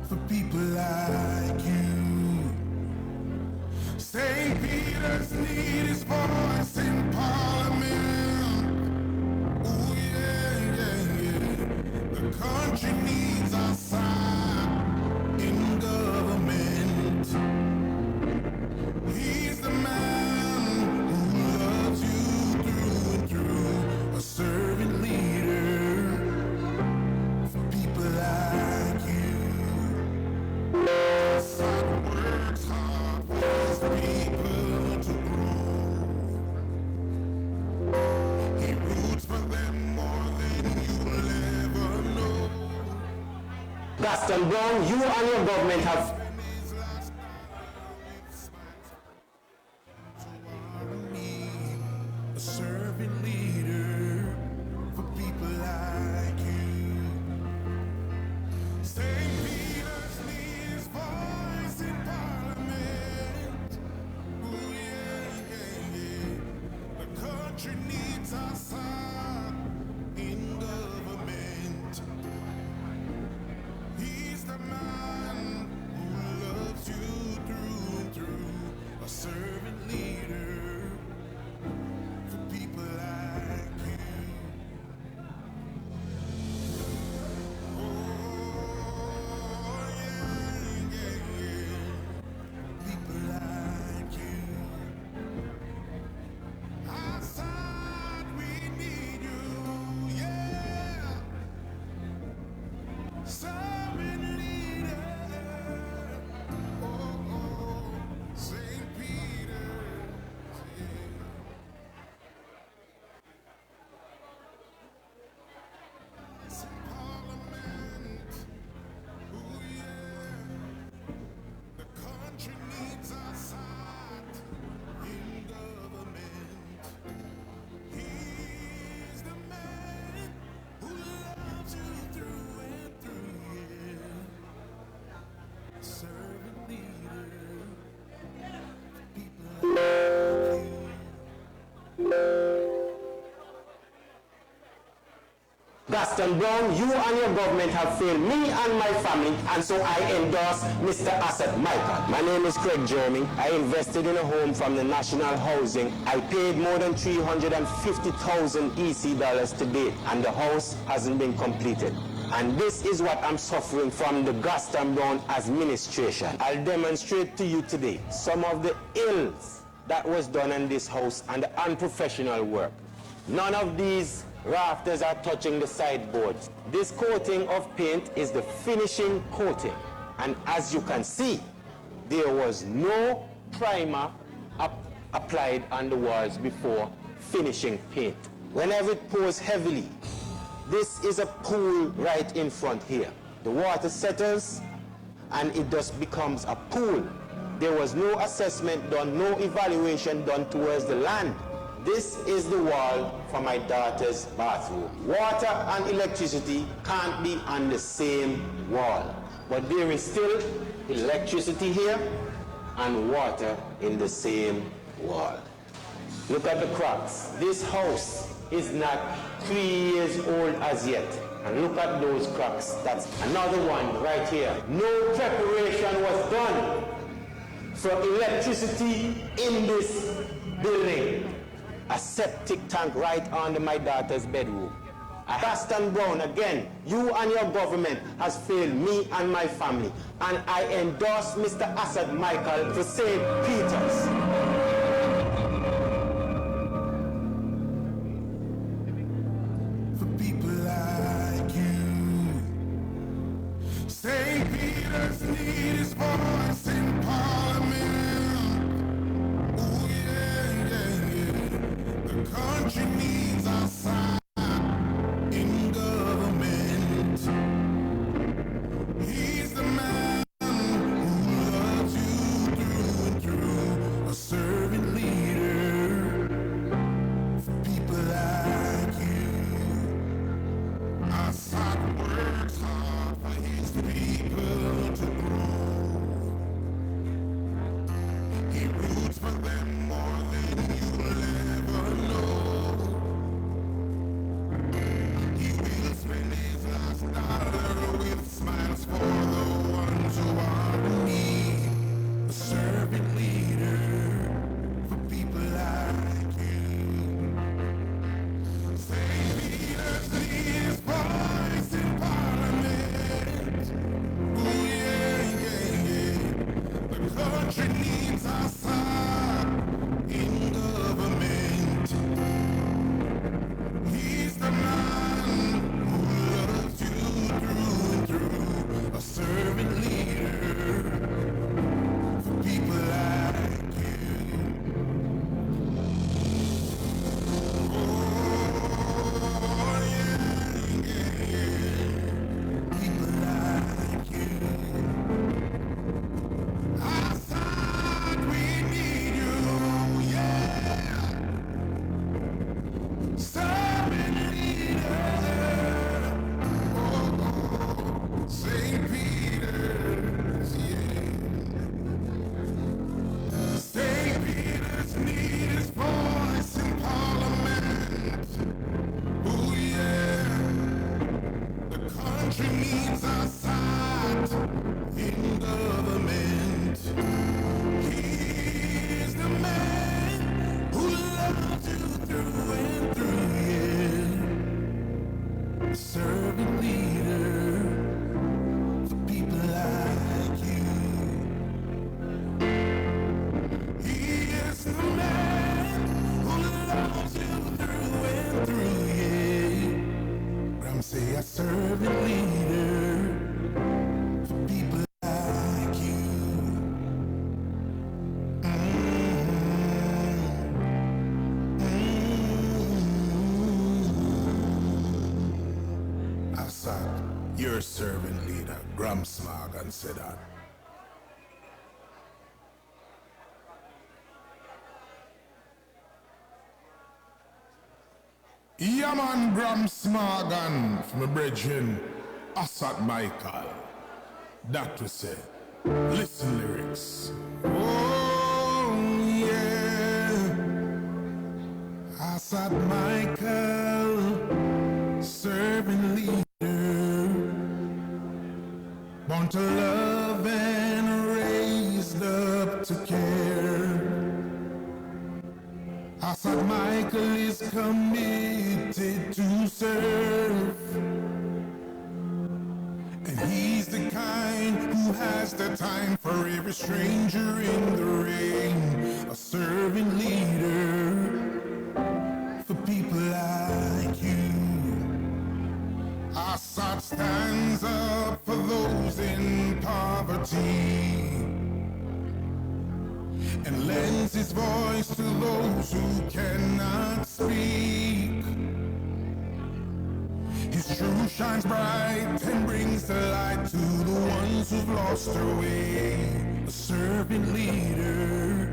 for people like you. St. Peter's need his voice in Parliament. Ooh, yeah, yeah, yeah. The country needs our side in government. He's the man who loves you through and through. A servant leader for people like you. Assad works hard for his people to grow. He roots for them more than you'll ever know. Gaston Brown, you and your government have A servant leader for people like you. St. Peter's needs his voice in Parliament. Ooh, yeah, yeah, yeah. The country needs our side in government. He's the man who loves you through and through. A servant leader for people like you. Oh, yeah, yeah, yeah. People like you. Outside, we need you, yeah. Servant leader. Oh, oh, St. Peter. Parliament, ooh yeah, the country needs our side in government. He's the man who loves you through and through, yeah. Servant leader, people like you. Gaston Brown, you and your government have failed me and my family, and so I endorse Mr. Asad Michael. My name is Craig Jeremy. I invested in a home from the National Housing. I paid more than $350,000 EC dollars to date, and the house hasn't been completed. And this is what I'm suffering from the Gaston Brown administration. I'll demonstrate to you today some of the ills that was done in this house and the unprofessional work. None of these rafters are touching the sideboards. This coating of paint is the finishing coating. And as you can see, there was no primer applied on the walls before finishing paint. Whenever it pours heavily, this is a pool right in front here. The water settles and it just becomes a pool. There was no assessment done, no evaluation done towards the land. This is the wall for my daughter's bathroom. Water and electricity can't be on the same wall, but there is still electricity here and water in the same wall. Look at the cracks. This house is not 3 years old as yet. And look at those cracks. That's another one right here. No preparation was done for electricity in this building. A septic tank right under my daughter's bedroom. Gaston Brown, again, you and your government has failed me and my family. And I endorse Mr. Assad Michael for St. Peter's. For people like you, St. Peter's need his voice in Parliament. Oh yeah, yeah, yeah. The country needs our side in government. He's the man who loves you through and through, a servant leader for people like you. Assad works hard for his people to grow. He roots for them more than you'll ever know. He will spend his last dollar with smiles for the ones who are in need. A servant leader for people like you. St. Peter's needs his voice in Parliament. Oh yeah, yeah, yeah. The country needs our side in government. He's the man who loves you through and through, a servant leader for people like you. Oh yeah, yeah, yeah. People like you. Outside we need you, yeah. Servant leader, oh, St. Peter's, yeah. St. Peter's need his voice in Parliament. Oh yeah, the country needs our side in government. He's the man who loves you through and through, yeah. A servant leader for people like you. He is the man who loves you through and through, yeah. I'm say a servant leader for people like you. Assad, your servant leader, Graham Smagan said that. Yeah man, Graham Smagan from the brethren, Assad Michael. That we say. Listen lyrics. Oh yeah. Assad Michael, servant leader, born to love and raised up to care. Assad Michael is committed to serve, and he's the kind who has the time for every stranger in the rain. A servant leader for people like you. Assad stands up for those in poverty and lends his voice to those who cannot speak. His truth shines bright and brings the light to the ones who've lost their way. A servant leader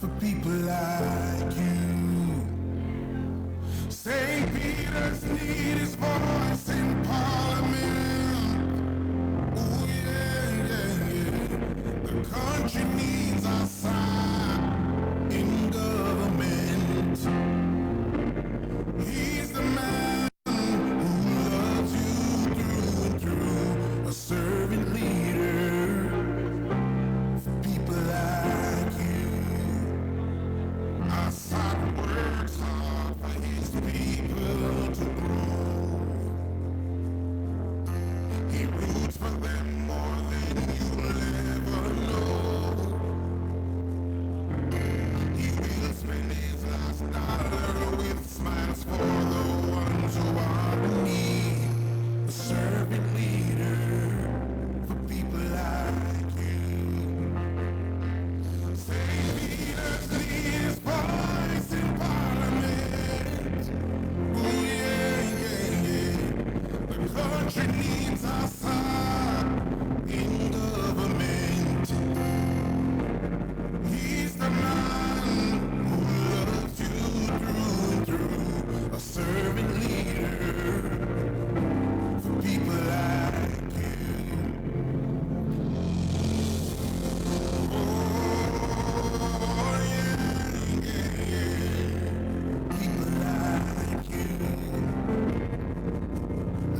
for people like you. St. Peter's need his voice in Parliament. Oh yeah, yeah, yeah. The country needs our side in government. people to grow. He roots for them more than you'll ever know. He will spend his last dollar with smiles for the ones who are in need. A servant leader for people like you. St. Peter's leads voice in Parliament. Oh yeah, yeah, yeah. The country needs us in government. He's the man who loves you through and through. A servant leader for people like you. Oh yeah, yeah, yeah. People like you.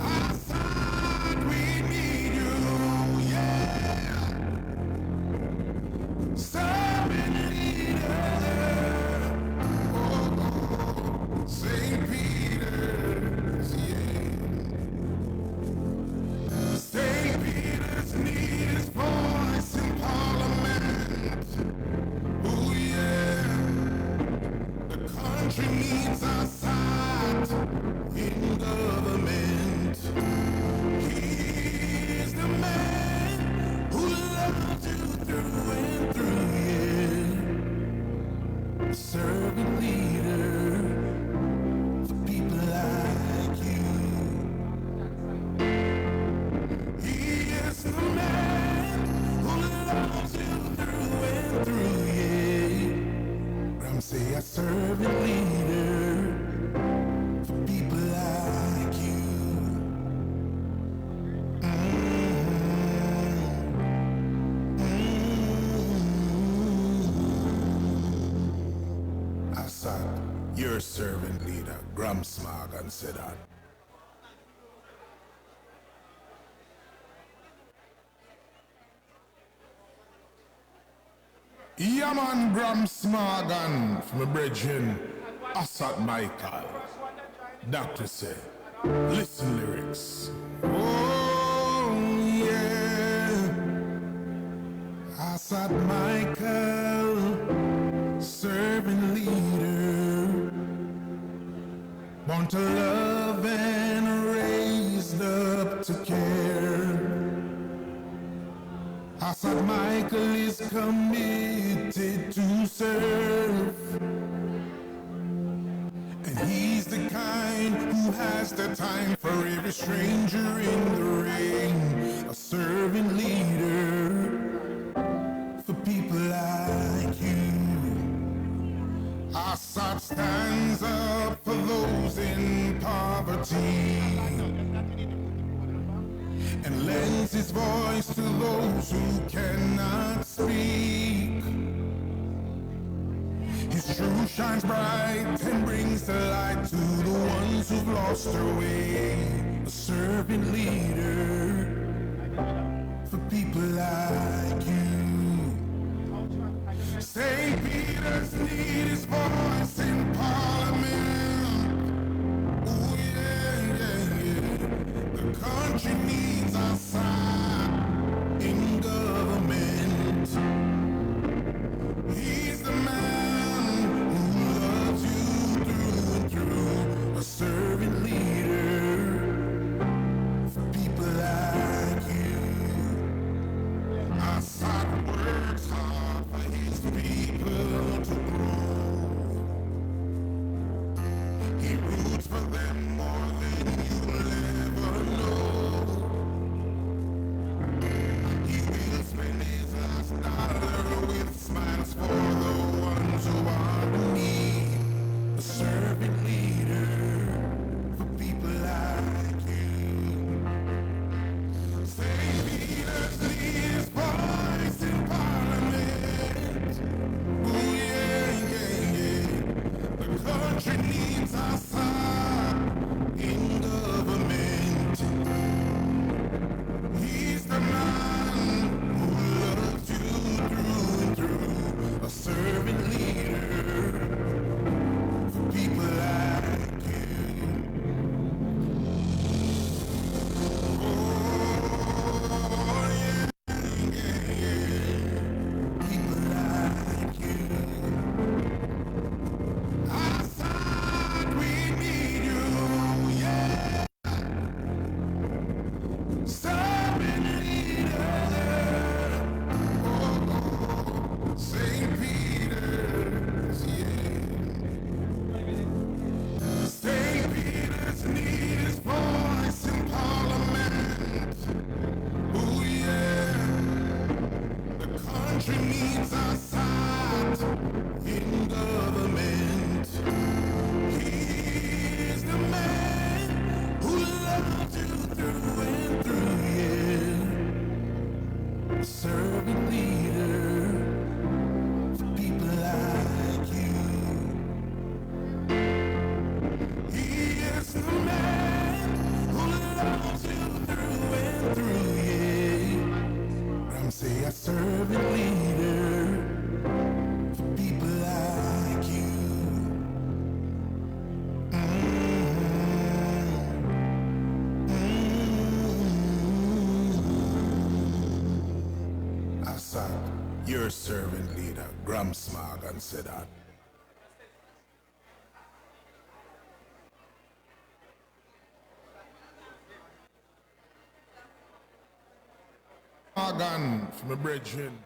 I thought we need you, yeah. Servant leader. Oh, St. Peter's, yeah. St. Peter's need his voice in Parliament. Oh yeah, the country needs our side in government. He's the man who loves you through and through, yeah. A servant leader for people like you. He is the man who loves you through and through, yeah. I'm say a servant leader for people like you. Assad, your servant leader, Gram Smog and Sedat. Yeah man, Gram Smagan from a brethren, Assad Michael. Doctor said, listen lyrics. Oh yeah, Assad Michael, servant leader, born to love and raised up to care. Assad Michael is committed to serve, and he's the kind who has the time for every stranger in the rain. A servant leader for people like you. Assad stands up for those in poverty and lends his voice to those who cannot speak. His truth shines bright and brings the light to the ones who've lost their way. A servant leader for people like you. St. Peter's need his voice in Parliament. Oh yeah, yeah, yeah. The country needs our side in government. He's the man who loves you through and through. A servant leader for people like you. Assad works hard for his people to grow. He roots for them more than you'll ever know. Your servant leader, Graham Smargan, said that. Smargan from the brethren.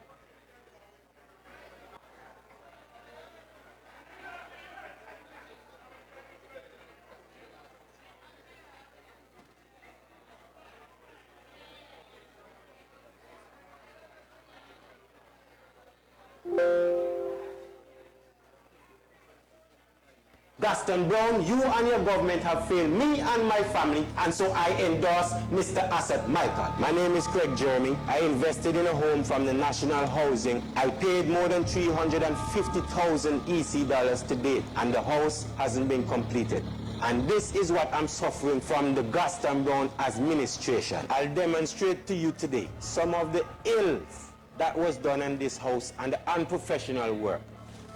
Gaston Brown, you and your government have failed me and my family, and so I endorse Mr. Asset Michael. My name is Craig Jeremy. I invested in a home from the National Housing. I paid more than 350,000 EC dollars to date, and the house hasn't been completed. And this is what I'm suffering from the Gaston Brown administration. I'll demonstrate to you today some of the ills that was done in this house and the unprofessional work.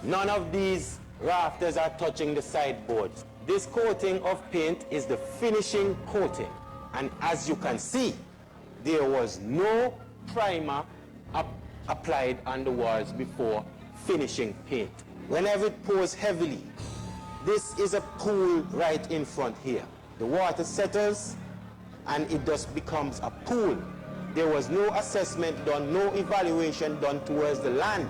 None of these rafters are touching the sideboards. This coating of paint is the finishing coating. And as you can see, there was no primer applied on the walls before finishing paint. Whenever it pours heavily, this is a pool right in front here. The water settles and it just becomes a pool. There was no assessment done, no evaluation done towards the land.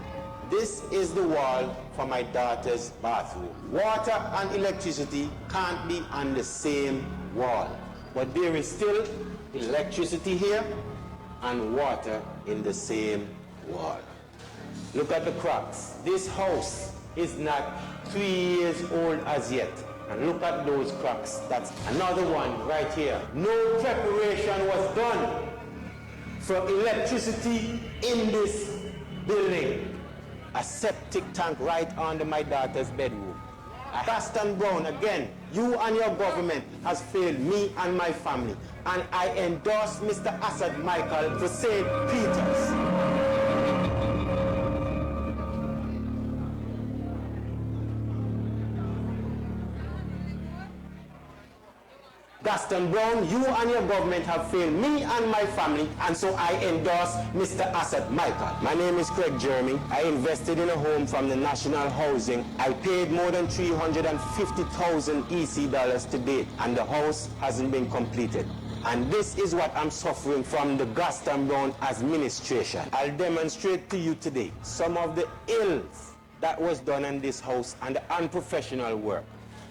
This is the wall for my daughter's bathroom. Water and electricity can't be on the same wall, but there is still electricity here and water in the same wall. Look at the cracks. This house is not 3 years old as yet. And look at those cracks. That's another one right here. No preparation was done for electricity in this building. A septic tank right under my daughter's bedroom. Gaston Brown, again, you and your government has failed me and my family. And I endorse Mr. Asset Michael for St. Peter's. Gaston Brown, you and your government have failed me and my family, and so I endorse Mr. Asset Michael. My name is Craig Jeremy. I invested in a home from the National Housing. I paid more than 350,000 EC dollars to date, and the house hasn't been completed. And this is what I'm suffering from the Gaston Brown administration. I'll demonstrate to you today some of the ills that was done in this house and the unprofessional work.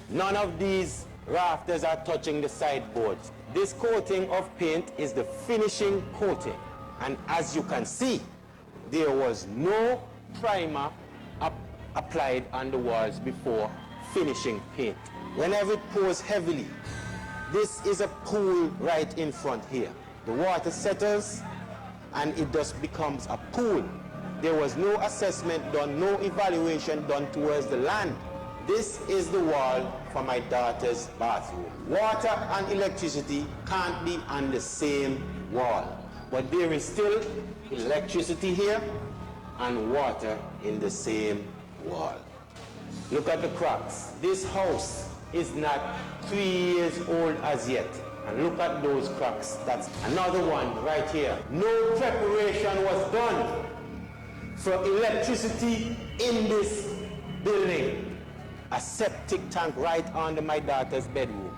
None of these rafters are touching the sideboards. This coating of paint is the finishing coating. And as you can see, there was no primer applied on the walls before finishing paint. Whenever it pours heavily, this is a pool right in front here. The water settles and it just becomes a pool. There was no assessment done, no evaluation done towards the land. This is the wall for my daughter's bathroom. Water and electricity can't be on the same wall, but there is still electricity here and water in the same wall. Look at the cracks. This house is not 3 years old as yet. And look at those cracks. That's another one right here. No preparation was done for electricity in this building. A septic tank right under my daughter's bedroom.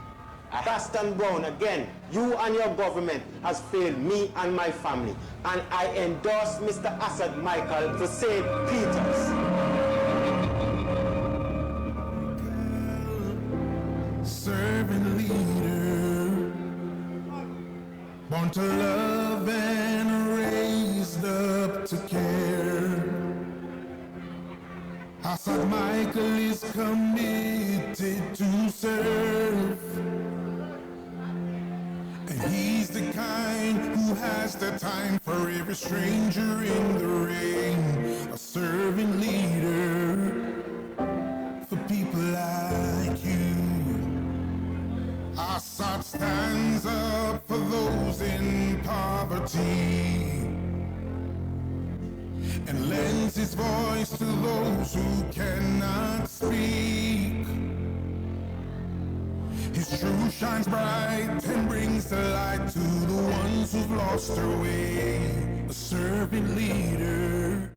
Gaston Brown, again, you and your government has failed me and my family. And I endorse Mr. Asset Michael for St. Peter's. Servant leader, born to love and raised up to care. Asset Michael is committed to serve, and he's the kind who has the time for every stranger in the rain. A servant leader for people like you. Assad stands up for those in poverty and lends his voice to those who cannot speak. His truth shines bright and brings the light to the ones who've lost their way. A servant leader